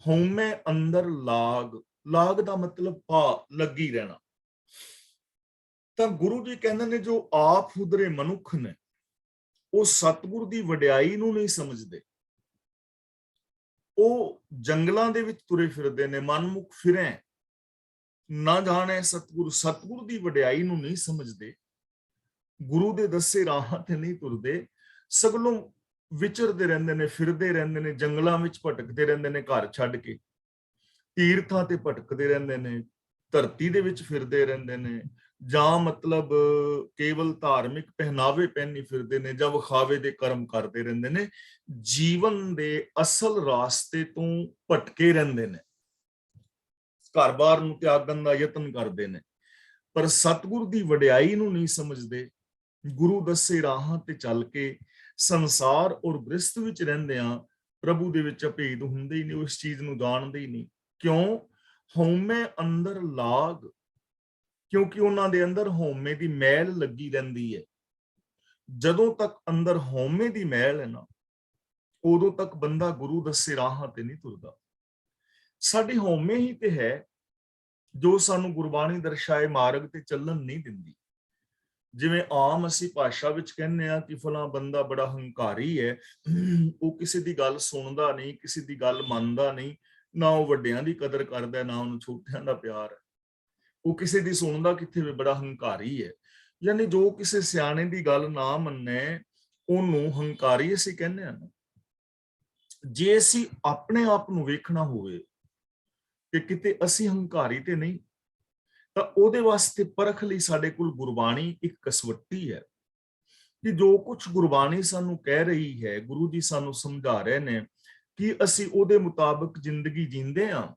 ਹਉਮੈ ਅੰਦਰ ਲਾਗ। ਲਾਗ ਦਾ ਮਤਲਬ ਪਾ, ਲੱਗੀ ਰਹਿਣਾ। ਤਾਂ ਗੁਰੂ ਜੀ ਕਹਿੰਦੇ ਨੇ ਜੋ ਆਪ ਹੁਦਰੇ ਮਨੁੱਖ ਨੇ, ਉਹ ਸਤਿਗੁਰ ਦੀ ਵਡਿਆਈ ਨੂੰ ਨਹੀਂ ਸਮਝਦੇ। ਉਹ ਜੰਗਲਾਂ ਦੇ ਵਿੱਚ ਤੁਰੇ ਫਿਰਦੇ ਨੇ। ਮਨਮੁਖ ਫਿਰੈ ਨਾ ਜਾਣੈ ਸਤਿਗੁਰ, ਸਤਿਗੁਰ ਦੀ ਵਡਿਆਈ ਨੂੰ ਨਹੀਂ ਸਮਝਦੇ, ਗੁਰੂ ਦੇ ਦੱਸੇ ਰਾਹਾਂ ਤੇ ਨਹੀਂ ਤੁਰਦੇ, ਸਗਲੋਂ ਵਿਚਰਦੇ ਰਹਿੰਦੇ ਨੇ, ਫਿਰਦੇ ਰਹਿੰਦੇ ਨੇ, ਜੰਗਲਾਂ ਵਿੱਚ ਭਟਕਦੇ ਰਹਿੰਦੇ ਨੇ, ਘਰ ਛੱਡ ਕੇ ਤੀਰਥਾਂ ਤੇ ਭਟਕਦੇ ਰਹਿੰਦੇ ਨੇ, ਧਰਤੀ ਦੇ ਵਿੱਚ ਫਿਰਦੇ ਰਹਿੰਦੇ ਨੇ, ਜਾਂ ਮਤਲਬ ਕੇਵਲ ਧਾਰਮਿਕ ਪਹਿਨਾਵੇ ਪਹਿਨੀ ਫਿਰਦੇ ਨੇ ਜਾਂ ਵਿਖਾਵੇ ਦੇ ਕਰਮ ਕਰਦੇ ਰਹਿੰਦੇ ਨੇ, ਜੀਵਨ ਦੇ ਅਸਲ ਰਾਸਤੇ ਤੋਂ ਭਟਕੇ ਰਹਿੰਦੇ ਨੇ, ਘਰ-ਬਾਰ ਨੂੰ ਤਿਆਗਣ ਦਾ ਯਤਨ ਕਰਦੇ ਨੇ, ਪਰ ਸਤਿਗੁਰ ਦੀ ਵਡਿਆਈ ਨੂੰ ਨਹੀਂ ਸਮਝਦੇ। ਗੁਰੂ ਦੱਸੇ ਰਾਹਾਂ ਤੇ ਚੱਲ ਕੇ ਸੰਸਾਰ ਔਰ ਗ੍ਰਸਤ ਵਿੱਚ ਰਹਿੰਦਿਆਂ ਪ੍ਰਭੂ ਦੇ ਵਿੱਚ ਅਭੇਦ ਹੁੰਦੇ ਹੀ ਨਹੀਂ, ਉਸ ਚੀਜ਼ ਨੂੰ ਜਾਣਦੇ ਹੀ ਨਹੀਂ। ਕਿਉਂ? ਹਉਮੈ ਅੰਦਰ ਲਾਗ, ਕਿਉਂਕਿ ਉਹਨਾਂ ਦੇ ਅੰਦਰ ਹਉਮੈ ਦੀ ਮੈਲ ਲੱਗੀ ਰਹਿੰਦੀ ਹੈ। ਜਦੋਂ ਤੱਕ ਅੰਦਰ ਹਉਮੈ ਦੀ ਮੈਲ ਹੈ ਨਾ, ਉਦੋਂ ਤੱਕ ਬੰਦਾ ਗੁਰੂ ਦੱਸੇ ਰਾਹਾਂ ਤੇ ਨਹੀਂ ਤੁਰਦਾ। ਸਾਡੀ ਹਉਮੈ ਹੀ ਤੇ ਹੈ ਜੋ ਸਾਨੂੰ ਗੁਰਬਾਣੀ ਦਰਸਾਏ ਮਾਰਗ ਤੇ ਚੱਲਣ ਨਹੀਂ ਦਿੰਦੀ। ਜਿਵੇਂ ਆਮ ਅਸੀਂ ਭਾਸ਼ਾ ਵਿੱਚ ਕਹਿੰਦੇ ਆ ਕਿ ਫਲਾਂ ਬੰਦਾ ਬੜਾ ਹੰਕਾਰੀ ਹੈ, ਉਹ ਕਿਸੇ ਦੀ ਗੱਲ ਸੁਣਦਾ ਨਹੀਂ, ਕਿਸੇ ਦੀ ਗੱਲ ਮੰਨਦਾ ਨਹੀਂ, ਨਾ ਉਹ ਵੱਡਿਆਂ ਦੀ ਕਦਰ ਕਰਦਾ, ਨਾ ਉਹਨੂੰ ਛੋਟਿਆਂ ਦਾ ਪਿਆਰ ਹੈ। ਉਹ ਕਿਸੇ ਦੀ ਸੁਣਦਾ ਕਿੱਥੇ ਵੀ, ਬੜਾ ਹੰਕਾਰੀ ਹੈ। ਯਾਨੀ ਜੋ ਕਿਸੇ ਸਿਆਣੇ ਦੀ ਗੱਲ ਨਾ ਮੰਨੇ ਉਹਨੂੰ ਹੰਕਾਰੀ ਅਸੀਂ ਕਹਿੰਦੇ ਆ। ਜੇ ਅਸੀਂ ਆਪਣੇ ਆਪ ਨੂੰ ਵੇਖਣਾ ਹੋਵੇ ਕਿ ਕਿਤੇ ਅਸੀਂ ਹੰਕਾਰੀ ਤੇ ਨਹੀਂ, ਤਾਂ ਉਹਦੇ ਵਾਸਤੇ ਪਰਖ ਲਈ ਸਾਡੇ ਕੋਲ ਗੁਰਬਾਣੀ ਇੱਕ ਕਸਵੱਟੀ ਹੈ ਕਿ ਜੋ ਕੁਝ ਗੁਰਬਾਣੀ ਸਾਨੂੰ ਕਹਿ ਰਹੀ ਹੈ, ਗੁਰੂ ਜੀ ਸਾਨੂੰ ਸਮਝਾ ਰਹੇ ਨੇ, ਕਿ ਅਸੀਂ ਉਹਦੇ ਮੁਤਾਬਕ ਜ਼ਿੰਦਗੀ ਜੀਂਦੇ ਹਾਂ।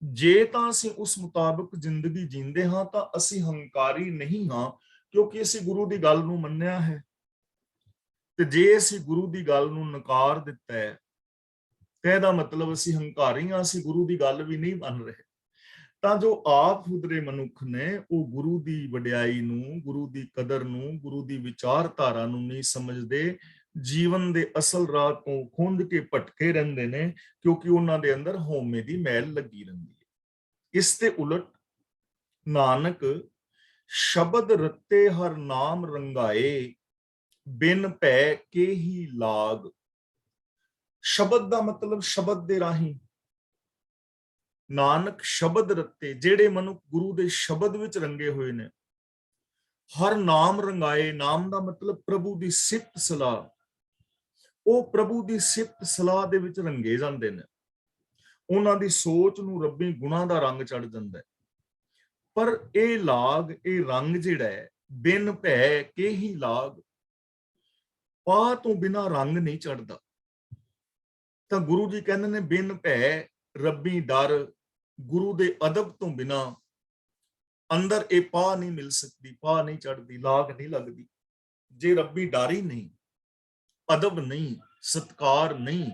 ਜੇ ਤਾਂ ਅਸੀਂ ਉਸ ਮੁਤਾਬਕ ਜ਼ਿੰਦਗੀ ਜੀਂਦੇ ਹਾਂ ਤਾਂ ਅਸੀਂ ਹੰਕਾਰੀ ਨਹੀਂ ਹਾਂ, ਕਿਉਂਕਿ ਅਸੀਂ ਗੁਰੂ ਦੀ ਗੱਲ ਨੂੰ ਮੰਨਿਆ ਹੈ। ਤੇ ਜੇ ਅਸੀਂ ਗੁਰੂ ਦੀ ਗੱਲ ਨੂੰ ਨਕਾਰ ਦਿੱਤਾ ਹੈ ਤੇ ਇਹਦਾ ਮਤਲਬ ਅਸੀਂ ਹੰਕਾਰੀ ਹਾਂ, ਅਸੀਂ ਗੁਰੂ ਦੀ ਗੱਲ ਵੀ ਨਹੀਂ ਮੰਨ ਰਹੇ। ਤਾਂ ਜੋ ਆਪ ਹੁਦਰੇ ਮਨੁੱਖ ਨੇ, ਉਹ ਗੁਰੂ ਦੀ ਵਡਿਆਈ ਨੂੰ, ਗੁਰੂ ਦੀ ਕਦਰ ਨੂੰ, ਗੁਰੂ ਦੀ ਵਿਚਾਰਧਾਰਾ ਨੂੰ ਨਹੀਂ ਸਮਝਦੇ, ਜੀਵਨ ਦੇ ਅਸਲ ਰਾਹ ਤੋਂ ਖੁੰਝ ਕੇ ਭਟਕੇ ਰਹਿੰਦੇ ਨੇ, ਕਿਉਂਕਿ ਉਹਨਾਂ ਦੇ ਅੰਦਰ ਹਉਮੈ ਦੀ ਮੈਲ ਲੱਗੀ ਰਹਿੰਦੀ ਹੈ। ਇਸ ਤੇ ਉਲਟ ਨਾਨਕ ਸ਼ਬਦ ਰਤੇ ਹਰ ਨਾਮ ਰੰਗਾਏ, ਬਿਨ ਭੈ ਕੇ ਹੀ ਲਾਗ। ਸ਼ਬਦ ਦਾ ਮਤਲਬ ਸ਼ਬਦ ਦੇ ਰਾਹੀਂ। ਨਾਨਕ ਸ਼ਬਦ ਰਤੇ, ਜਿਹੜੇ ਮਨੁੱਖ ਗੁਰੂ ਦੇ ਸ਼ਬਦ ਵਿੱਚ ਰੰਗੇ ਹੋਏ ਨੇ, ਹਰ ਨਾਮ ਰੰਗਾਏ, ਨਾਮ ਦਾ ਮਤਲਬ ਪ੍ਰਭੂ ਦੀ ਸਿਫਤ ਸਲਾਹ, ਉਹ ਪ੍ਰਭੂ ਦੀ ਸਿਫਤ ਸਲਾਹ ਦੇ ਵਿੱਚ ਰੰਗੇ ਜਾਂਦੇ ਨੇ। ਉਹਨਾਂ ਦੀ ਸੋਚ ਨੂੰ ਰੱਬੀ ਗੁਣਾਂ ਦਾ ਰੰਗ ਚੜ ਜਾਂਦਾ ਹੈ। ਪਰ ਇਹ ਲਾਗ, ਇਹ ਰੰਗ ਜਿਹੜਾ ਹੈ, ਬਿਨ ਭੈ ਕੇ ਹੀ ਲਾਗ, ਪਾ ਤੋਂ ਬਿਨਾ ਰੰਗ ਨਹੀਂ ਚੜਦਾ। ਤਾਂ ਗੁਰੂ ਜੀ ਕਹਿੰਦੇ ਨੇ ਬਿਨ ਭੈ ਰੱਬੀ ਡਰ, ਗੁਰੂ ਦੇ ਅਦਬ ਤੋਂ ਬਿਨਾ ਅੰਦਰ ਇਹ ਪਾ ਨਹੀਂ ਮਿਲ ਸਕਦੀ, ਪਾ ਨਹੀਂ ਚੜਦੀ, ਲਾਗ ਨਹੀਂ ਲੱਗਦੀ। ਜੇ ਰੱਬੀ ਡਰ ਹੀ ਨਹੀਂ, ਅਦਬ ਨਹੀਂ, ਸਤਕਾਰ ਨਹੀਂ,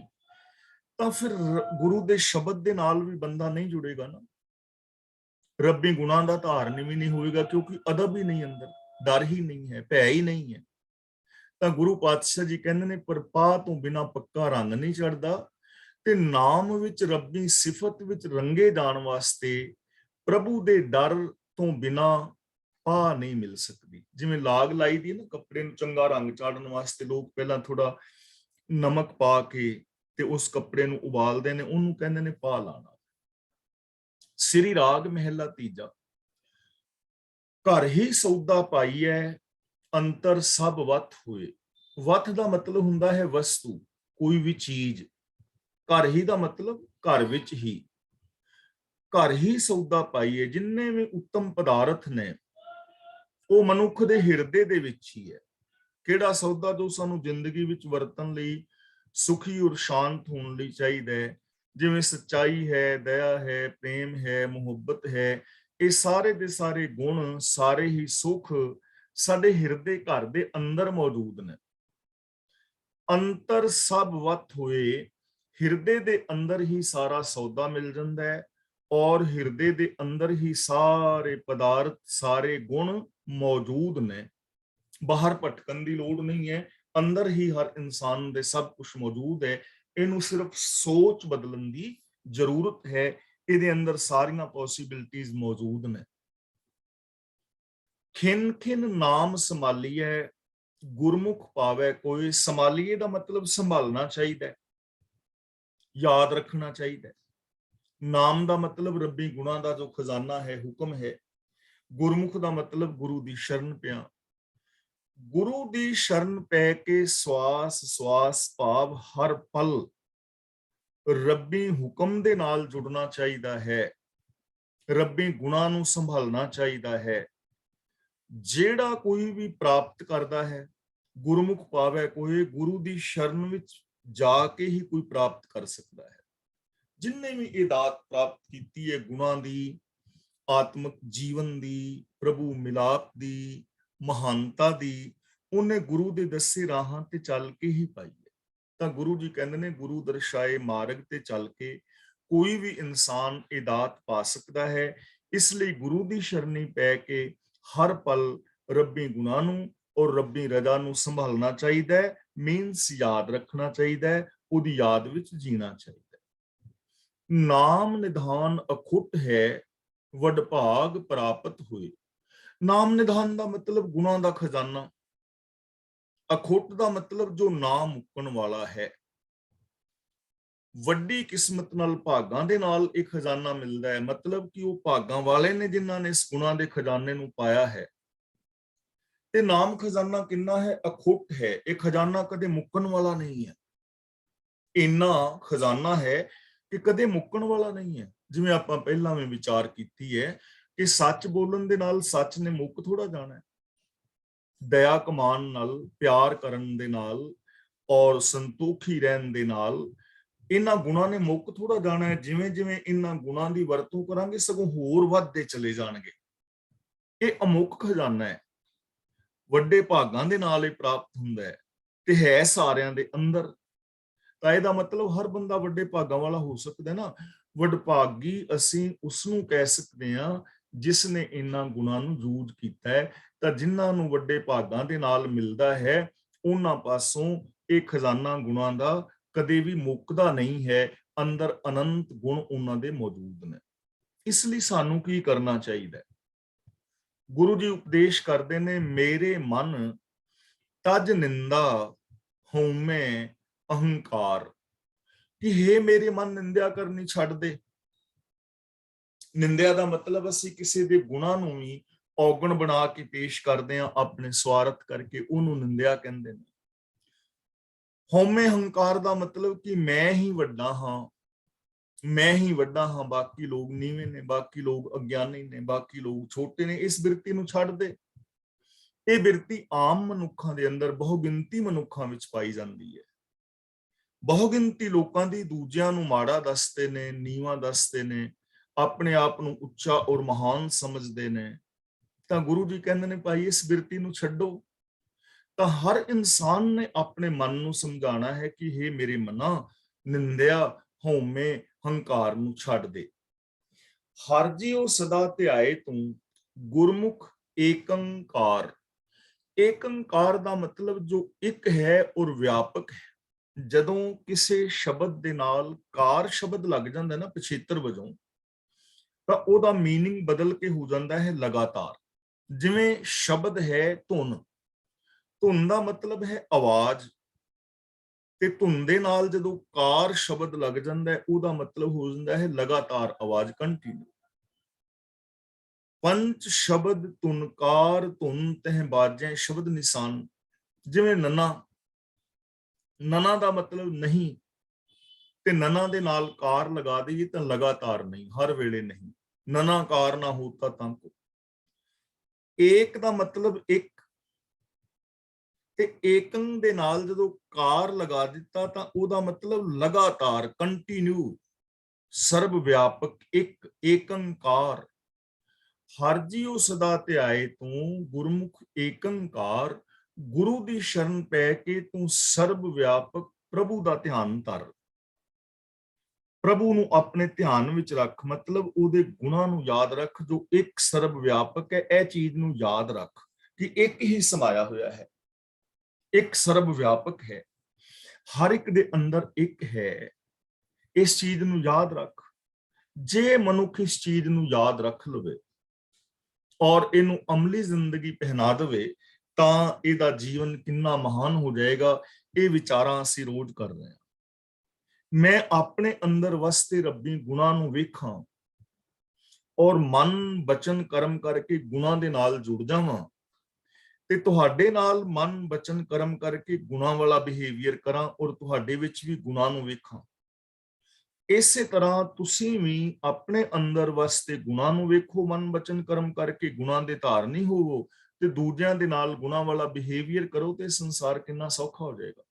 ਤਾਂ ਫਿਰ ਗੁਰੂ ਦੇ ਸ਼ਬਦ ਦੇ ਨਾਲ ਵੀ ਬੰਦਾ ਨਹੀਂ ਜੁੜੇਗਾ ਨਾ। ਰੱਬੀ ਗੁਣਾਂ ਦਾ ਧਾਰਨ ਵੀ ਨਹੀਂ ਹੋਏਗਾ, ਕਿਉਂਕਿ ਅਦਬ ਹੀ ਨਹੀਂ ਅੰਦਰ, ਡਰ ਹੀ ਨਹੀਂ ਹੈ, ਭੈ ਹੀ ਨਹੀਂ ਹੈ। ਤਾਂ ਗੁਰੂ ਪਾਤਸ਼ਾਹ ਜੀ ਕਹਿੰਦੇ ਨੇ ਪਰ ਪਾ ਤੋਂ ਬਿਨਾ ਪੱਕਾ ਰੰਗ ਨਹੀਂ ਚੜਦਾ। ਤੇ ਨਾਮ ਵਿੱਚ, ਰੱਬੀ ਸਿਫਤ ਵਿੱਚ ਰੰਗੇ ਜਾਣ ਵਾਸਤੇ ਪ੍ਰਭੂ ਦੇ ਡਰ ਤੋਂ ਬਿਨਾ ਪਾ ਨਹੀਂ ਮਿਲ ਸਕਦੀ। ਜਿਵੇਂ ਲਾਗ ਲਾਈ ਦੀ ਨਾ ਕੱਪੜੇ ਨੂੰ ਚੰਗਾ ਰੰਗ ਚਾੜਨ ਵਾਸਤੇ, ਲੋਕ ਪਹਿਲਾਂ ਥੋੜਾ ਨਮਕ ਪਾ ਕੇ ਤੇ ਉਸ ਕੱਪੜੇ ਨੂੰ ਉਬਾਲਦੇ ਨੇ, ਉਹਨੂੰ ਕਹਿੰਦੇ ਨੇ ਪਾ ਲਾਣਾ। ਸ੍ਰੀ ਰਾਗ ਮਹਿਲਾ ਤੀਜਾ। ਘਰ ਹੀ ਸੌਦਾ ਪਾਈਐ, ਅੰਤਰ ਸਭ ਵਤ ਹੋਏ। ਵਤ ਦਾ ਮਤਲਬ ਹੁੰਦਾ ਹੈ ਵਸਤੂ, ਕੋਈ ਵੀ ਚੀਜ਼। ਘਰ ਹੀ ਦਾ ਮਤਲਬ ਘਰ ਵਿੱਚ ਹੀ। ਘਰ ਹੀ ਸੌਦਾ ਪਾਈਏ, ਜਿੰਨੇ ਵੀ ਉੱਤਮ ਪਦਾਰਥ ਨੇ ਉਹ ਮਨੁੱਖ ਦੇ ਹਿਰਦੇ ਦੇ ਵਿੱਚ ਹੀ ਹੈ। ਕਿਹੜਾ ਸੌਦਾ? ਜੋ ਸਾਨੂੰ ਜ਼ਿੰਦਗੀ ਵਿੱਚ ਵਰਤਣ ਲਈ, ਸੁਖੀ ਔਰ ਸ਼ਾਂਤ ਹੋਣ ਲਈ ਚਾਹੀਦਾ ਹੈ। ਜਿਵੇਂ ਸੱਚਾਈ ਹੈ, ਦਇਆ ਹੈ, ਪ੍ਰੇਮ ਹੈ, ਮੁਹੱਬਤ ਹੈ, ਇਹ ਸਾਰੇ ਦੇ ਸਾਰੇ ਗੁਣ, ਸਾਰੇ ਹੀ ਸੁਖ ਸਾਡੇ ਹਿਰਦੇ ਘਰ ਦੇ ਅੰਦਰ ਮੌਜੂਦ ਨੇ। ਅੰਤਰ ਸਭ ਵਤ ਹੋਏ, ਹਿਰਦੇ ਦੇ ਅੰਦਰ ਹੀ ਸਾਰਾ ਸੌਦਾ ਮਿਲ ਜਾਂਦਾ ਹੈ, ਔਰ ਹਿਰਦੇ ਦੇ ਅੰਦਰ ਹੀ ਸਾਰੇ ਪਦਾਰਥ, ਸਾਰੇ ਗੁਣ ਮੌਜੂਦ ਨੇ। ਬਾਹਰ ਭਟਕਣ ਦੀ ਲੋੜ ਨਹੀਂ ਹੈ, ਅੰਦਰ ਹੀ ਹਰ ਇਨਸਾਨ ਦੇ ਸਭ ਕੁਝ ਮੌਜੂਦ ਹੈ। ਇਹਨੂੰ ਸਿਰਫ ਸੋਚ ਬਦਲਣ ਦੀ ਜ਼ਰੂਰਤ ਹੈ। ਇਹਦੇ ਅੰਦਰ ਸਾਰੀਆਂ ਪੋਸੀਬਿਲਿਟੀਜ਼ ਮੌਜੂਦ ਨੇ। ਖਿਨ ਖਿਨ ਨਾਮ ਸੰਭਾਲੀਐ, ਗੁਰਮੁਖ ਪਾਵੇ ਕੋਈ। ਸੰਭਾਲੀਏ ਦਾ ਮਤਲਬ ਸੰਭਾਲਣਾ ਚਾਹੀਦਾ ਹੈ, ਯਾਦ ਰੱਖਣਾ ਚਾਹੀਦਾ ਹੈ। ਨਾਮ ਦਾ ਮਤਲਬ ਰੱਬੀ ਗੁਣਾਂ ਦਾ ਜੋ ਖਜ਼ਾਨਾ ਹੈ, ਹੁਕਮ ਹੈ। ਗੁਰਮੁਖ ਦਾ ਮਤਲਬ ਗੁਰੂ ਦੀ ਸ਼ਰਨ ਪਿਆ। ਗੁਰੂ ਦੀ ਸ਼ਰਨ ਪੈ ਕੇ ਸਵਾਸ ਸਵਾਸ ਭਾਵ ਹਰ ਪਲ ਰੱਬੀ ਹੁਕਮ ਦੇ ਨਾਲ ਜੁੜਨਾ ਚਾਹੀਦਾ ਹੈ, ਰੱਬੀ ਗੁਣਾਂ ਨੂੰ ਸੰਭਾਲਣਾ ਚਾਹੀਦਾ ਹੈ। ਜਿਹੜਾ ਕੋਈ ਵੀ ਪ੍ਰਾਪਤ ਕਰਦਾ ਹੈ, ਗੁਰਮੁਖ ਪਾਵੈ ਕੋਏ, ਗੁਰੂ ਦੀ ਸ਼ਰਨ ਵਿੱਚ ਜਾ ਕੇ ਹੀ ਕੋਈ ਪ੍ਰਾਪਤ ਕਰ ਸਕਦਾ ਹੈ। ਜਿਨਨੇ ਵੀ ਇਹ ਦਾਤ ਪ੍ਰਾਪਤ ਕੀਤੀ ਹੈ ਗੁਣਾਂ ਦੀ, ਆਤਮਿਕ ਜੀਵਨ ਦੀ, ਪ੍ਰਭੂ ਮਿਲਾਪ ਦੀ, ਮਹਾਨਤਾ ਦੀ, ਉਹਨੇ ਗੁਰੂ ਦੇ ਦੱਸੇ ਰਾਹਾਂ ਤੇ ਚੱਲ ਕੇ ਹੀ ਪਾਈ ਹੈ। ਤਾਂ ਗੁਰੂ ਜੀ ਕਹਿੰਦੇ ਨੇ ਗੁਰੂ ਦਰਸਾਏ ਮਾਰਗ ਤੇ ਚੱਲ ਕੇ ਕੋਈ ਵੀ ਇਨਸਾਨ ਇਹ ਦਾਤ ਪਾ ਸਕਦਾ ਹੈ। ਇਸ ਲਈ ਗੁਰੂ ਦੀ ਸ਼ਰਣੀ ਪੈ ਕੇ ਹਰ ਪਲ ਰੱਬੀ ਗੁਣਾਂ ਨੂੰ ਔਰ ਰੱਬੀ ਰਜ਼ਾ ਨੂੰ ਸੰਭਾਲਣਾ ਚਾਹੀਦਾ ਹੈ, ਮੀਨਸ ਯਾਦ ਰੱਖਣਾ ਚਾਹੀਦਾ ਹੈ, ਉਹਦੀ ਯਾਦ ਵਿੱਚ ਜੀਣਾ ਚਾਹੀਦਾ ਹੈ। ਨਾਮ ਨਿਧਾਨ ਅਖੁੱਟ ਹੈ, ਵਡਭਾਗ ਪ੍ਰਾਪਤ ਹੋਏ। ਨਾਮ ਨਿਧਾਨ ਦਾ ਮਤਲਬ ਗੁਣਾਂ ਦਾ ਖਜ਼ਾਨਾ, ਅਖੁੱਟ ਦਾ ਮਤਲਬ ਜੋ ਨਾ ਮੁੱਕਣ ਵਾਲਾ ਹੈ। ਵੱਡੀ ਕਿਸਮਤ ਨਾਲ ਭਾਗਾਂ ਦੇ ਨਾਲ ਇਹ ਖਜ਼ਾਨਾ ਮਿਲਦਾ ਹੈ, ਮਤਲਬ ਕਿ ਉਹ ਭਾਗਾਂ ਵਾਲੇ ਨੇ ਜਿਨ੍ਹਾਂ ਨੇ ਇਸ ਗੁਣਾਂ ਦੇ ਖਜ਼ਾਨੇ ਨੂੰ ਪਾਇਆ ਹੈ। ਤੇ ਨਾਮ ਖਜ਼ਾਨਾ ਕਿੰਨਾ ਹੈ? ਅਖੁੱਟ ਹੈ। ਇਹ ਖਜ਼ਾਨਾ ਕਦੇ ਮੁੱਕਣ ਵਾਲਾ ਨਹੀਂ ਹੈ। ਇੰਨਾ ਖਜ਼ਾਨਾ ਹੈ ਕਿ ਕਦੇ ਮੁੱਕਣ ਵਾਲਾ ਨਹੀਂ ਹੈ। ਜਿਵੇਂ ਆਪਾਂ ਪਹਿਲਾਂ ਵੀ ਵਿਚਾਰ ਕੀਤੀ ਹੈ ਕਿ ਸੱਚ ਬੋਲਣ ਦੇ ਨਾਲ ਸੱਚ ਨੇ ਮੁੱਕ ਥੋੜਾ ਜਾਣਾ ਹੈ। ਦਇਆ ਕਮਾਨ ਨਾਲ, ਪਿਆਰ ਕਰਨ ਦੇ ਨਾਲ ਔਰ ਸੰਤੋਖੀ ਰਹਿਣ ਦੇ ਨਾਲ ਇਹਨਾਂ ਗੁਣਾਂ ਨੇ ਮੁੱਕ ਥੋੜਾ ਜਾਣਾ ਹੈ। ਜਿਵੇਂ ਜਿਵੇਂ ਇਹਨਾਂ ਗੁਣਾਂ ਦੀ ਵਰਤੋਂ ਕਰਾਂਗੇ ਸਗੋਂ ਹੋਰ ਵੱਧਦੇ ਚਲੇ ਜਾਣਗੇ। ਇਹ ਅਮੁੱਕ ਖਜ਼ਾਨਾ ਹੈ, ਵੱਡੇ ਭਾਗਾਂ ਦੇ ਨਾਲ ਇਹ ਪ੍ਰਾਪਤ ਹੁੰਦਾ ਹੈ ਤੇ ਹੈ ਸਾਰਿਆਂ ਦੇ ਅੰਦਰ। ਤਾਂ ਇਹਦਾ ਮਤਲਬ ਹਰ ਬੰਦਾ ਵੱਡੇ ਭਾਗਾਂ ਵਾਲਾ ਹੋ ਸਕਦਾ ਨਾ। ਵਡਭਾਗੀ ਅਸੀਂ ਉਸ ਨੂੰ ਕਹਿ ਸਕਦੇ ਹਾਂ ਜਿਸ ਨੇ ਇਹਨਾਂ ਗੁਣਾਂ ਨੂੰ ਯੂਜ਼ ਕੀਤਾ ਹੈ। ਤਾਂ ਜਿਨ੍ਹਾਂ ਨੂੰ ਵੱਡੇ ਭਾਗਾਂ ਦੇ ਨਾਲ ਮਿਲਦਾ ਹੈ ਉਹਨਾਂ ਪਾਸੋਂ ਇਹ ਖਜ਼ਾਨਾ ਗੁਣਾਂ ਦਾ ਕਦੇ ਵੀ ਮੁੱਕਦਾ ਨਹੀਂ ਹੈ। ਅੰਦਰ ਅਨੰਤ ਗੁਣ ਉਹਨਾਂ ਦੇ ਮੌਜੂਦ ਨੇ। ਇਸ ਲਈ ਸਾਨੂੰ ਕੀ ਕਰਨਾ ਚਾਹੀਦਾ ਹੈ? ਗੁਰੂ ਜੀ ਉਪਦੇਸ਼ ਕਰਦੇ ਨੇ, ਮੇਰੇ ਮਨ ਤਜ ਨਿੰਦਾ ਹਉਮੈ ਅਹੰਕਾਰ, ਕਿ ਹੇ ਮੇਰੇ ਮਨ ਨਿੰਦਿਆ ਕਰਨੀ ਛੱਡ ਦੇ। ਨਿੰਦਿਆ ਦਾ ਮਤਲਬ ਅਸੀਂ ਕਿਸੇ ਦੇ ਗੁਣਾਂ ਨੂੰ ਵੀ ਔਗਣ ਬਣਾ ਕੇ ਪੇਸ਼ ਕਰਦੇ ਹਾਂ, ਆਪਣੇ ਸਵਾਰਥ ਕਰਕੇ, ਉਹਨੂੰ ਨਿੰਦਿਆ ਕਹਿੰਦੇ ਨੇ। ਹਉਮੈ ਹੰਕਾਰ ਦਾ ਮਤਲਬ ਕਿ ਮੈਂ ਹੀ ਵੱਡਾ ਹਾਂ, ਮੈਂ ਹੀ ਵੱਡਾ ਹਾਂ, ਬਾਕੀ ਲੋਕ ਨੀਵੇਂ ਨੇ, ਬਾਕੀ ਲੋਕ ਅਗਿਆਨੀ ਨੇ, ਬਾਕੀ ਲੋਕ ਛੋਟੇ ਨੇ। ਇਸ ਬਿਰਤੀ ਨੂੰ ਛੱਡ ਦੇ। ਇਹ ਬਿਰਤੀ ਆਮ ਮਨੁੱਖਾਂ ਦੇ ਅੰਦਰ, ਬਹੁਗਿਣਤੀ ਮਨੁੱਖਾਂ ਵਿੱਚ ਪਾਈ ਜਾਂਦੀ ਹੈ। ਬਹੁਗਿਣਤੀ ਲੋਕਾਂ ਦੀ ਦੂਜਿਆਂ ਨੂੰ ਮਾੜਾ ਦੱਸਦੇ ਨੇ, ਨੀਵਾਂ ਦੱਸਦੇ ਨੇ, ਆਪਣੇ ਆਪ ਨੂੰ ਉੱਚਾ ਔਰ ਮਹਾਨ ਸਮਝਦੇ ਨੇ। ਤਾਂ ਗੁਰੂ ਜੀ ਕਹਿੰਦੇ ਨੇ ਭਾਈ ਇਸ ਬਿਰਤੀ ਨੂੰ ਛੱਡੋ। ਤਾਂ ਹਰ ਇਨਸਾਨ ਨੇ ਆਪਣੇ ਮਨ ਨੂੰ ਸਮਝਾਉਣਾ ਹੈ ਕਿ ਹੇ ਮੇਰੇ ਮਨਾ, ਨਿੰਦਿਆ ਹਉਮੈ ਹੰਕਾਰ ਨੂੰ ਛੱਡ ਦੇ। ਹਰਿ ਜੀਉ ਸਦਾ ਧਿਆਏ ਤੂੰ, ਗੁਰਮੁਖ ਏਕੰਕਾਰ। ਏਕੰਕਾਰ ਦਾ ਮਤਲਬ ਜੋ ਇੱਕ ਹੈ ਔਰ ਵਿਆਪਕ ਹੈ। ਜਦੋਂ ਕਿਸੇ ਸ਼ਬਦ ਦੇ ਨਾਲ ਕਾਰ ਸ਼ਬਦ ਲੱਗ ਜਾਂਦਾ ਨਾ ਪਿਛੇਤਰ ਵਜੋਂ, ਤਾਂ ਉਹਦਾ ਮੀਨਿੰਗ ਬਦਲ ਕੇ ਹੋ ਜਾਂਦਾ ਹੈ ਲਗਾਤਾਰ। ਜਿਵੇਂ ਸ਼ਬਦ ਹੈ ਧੁਨ, ਧੁਨ ਦਾ ਮਤਲਬ ਹੈ ਆਵਾਜ਼, ਤੇ ਧੁਨ ਦੇ ਨਾਲ ਜਦੋਂ ਕਾਰ ਸ਼ਬਦ ਲੱਗ ਜਾਂਦਾ ਹੈ ਉਹਦਾ ਮਤਲਬ ਹੋ ਜਾਂਦਾ ਹੈ ਲਗਾਤਾਰ ਆਵਾਜ਼, ਕੰਟੀਨਿਊ। ਪੰਚ ਸ਼ਬਦ ਧੁਨਕਾਰ, ਧੁਨ ਤਹਿ ਬਾਜੈ ਸ਼ਬਦ ਨਿਸ਼ਾਨ। ਜਿਵੇਂ ਨਨਾ, ਨਨਾ ਦਾ ਮਤਲਬ ਨਹੀਂ, ਤੇ ਨਨਾ ਦੇ ਨਾਲ ਕਾਰ ਲਗਾ ਦਈਏ ਤਾਂ ਲਗਾਤਾਰ ਨਹੀਂ, ਹਰ ਵੇਲੇ ਨਹੀਂ। ਨਨਾ ਕਾਰ ਨਾ ਹੋਤਾ ਤਾਂ ਕੋ। ਏਕ ਦਾ ਮਤਲਬ ਇੱਕ, ਤੇ ਏਕੰ ਦੇ ਨਾਲ ਜਦੋਂ ਕਾਰ ਲਗਾ ਦਿੱਤਾ ਤਾਂ ਉਹਦਾ ਮਤਲਬ ਲਗਾਤਾਰ, ਕੰਟੀਨਿਊ, ਸਰਬ ਵਿਆਪਕ, ਇੱਕ ਏਕੰਕਾਰ। ਹਰਿ ਜੀਉ ਸਦਾ ਧਿਆਏ ਤੂੰ, ਗੁਰਮੁਖ ਏਕੰਕਾਰ। ਗੁਰੂ ਦੀ ਸ਼ਰਨ ਪੈ ਕੇ ਤੂੰ ਸਰਬ ਵਿਆਪਕ ਪ੍ਰਭੂ ਦਾ ਧਿਆਨ ਧਰ। ਪ੍ਰਭੂ ਨੂੰ ਆਪਣੇ ਧਿਆਨ ਵਿੱਚ ਰੱਖ, ਮਤਲਬ ਉਹਦੇ ਗੁਣਾਂ ਨੂੰ ਯਾਦ ਰੱਖ ਜੋ ਇੱਕ ਸਰਬ ਵਿਆਪਕ ਹੈ। ਇਹ ਚੀਜ਼ ਨੂੰ ਯਾਦ ਰੱਖ ਕਿ ਇੱਕ ਹੀ ਸਮਾਇਆ ਹੋਇਆ ਹੈ, ਇੱਕ ਸਰਬ ਵਿਆਪਕ ਹੈ, ਹਰ ਇੱਕ ਦੇ ਅੰਦਰ ਇੱਕ ਹੈ। ਇਸ ਚੀਜ਼ ਨੂੰ ਯਾਦ ਰੱਖ। ਜੇ ਮਨੁੱਖ ਇਸ ਚੀਜ਼ ਨੂੰ ਯਾਦ ਰੱਖ ਲਵੇ ਔਰ ਇਹਨੂੰ ਅਮਲੀ ਜ਼ਿੰਦਗੀ ਪਹਿਨਾ ਦੇਵੇ ਤਾਂ ਇਹਦਾ ਜੀਵਨ ਕਿੰਨਾ ਮਹਾਨ ਹੋ ਜਾਏਗਾ। ਇਹ ਵਿਚਾਰਾਂ ਅਸੀਂ ਰੋਜ਼ ਕਰ ਰਹੇ ਹਾਂ। ਮੈਂ ਆਪਣੇ ਅੰਦਰ ਵਸਦੇ ਰੱਬੀ ਗੁਣਾਂ ਨੂੰ ਵੇਖਾਂ ਔਰ ਮਨ ਬਚਨ ਕਰਮ ਕਰਕੇ ਗੁਣਾਂ ਦੇ ਨਾਲ ਜੁੜ ਜਾਵਾਂ, ਤੇ ਤੁਹਾਡੇ ਨਾਲ ਮਨ ਬਚਨ ਕਰਮ ਕਰਕੇ ਗੁਣਾਂ ਵਾਲਾ ਬਿਹੇਵੀਅਰ ਕਰਾਂ ਔਰ ਤੁਹਾਡੇ ਵਿੱਚ ਵੀ ਗੁਣਾਂ ਨੂੰ ਵੇਖਾਂ। ਇਸੇ ਤਰ੍ਹਾਂ ਤੁਸੀਂ ਵੀ ਆਪਣੇ ਅੰਦਰ ਵਸਦੇ ਗੁਣਾਂ ਨੂੰ ਵੇਖੋ, ਮਨ ਬਚਨ ਕਰਮ ਕਰਕੇ ਗੁਣਾਂ ਦੇ ਧਾਰਨੀ ਹੋਵੋ, ਤੇ ਦੂਜਿਆਂ ਦੇ ਨਾਲ ਗੁਣਾਂ ਵਾਲਾ ਬਿਹੇਵੀਅਰ ਕਰੋ ਤੇ ਸੰਸਾਰ ਕਿੰਨਾ ਸੌਖਾ ਹੋ ਜਾਏਗਾ।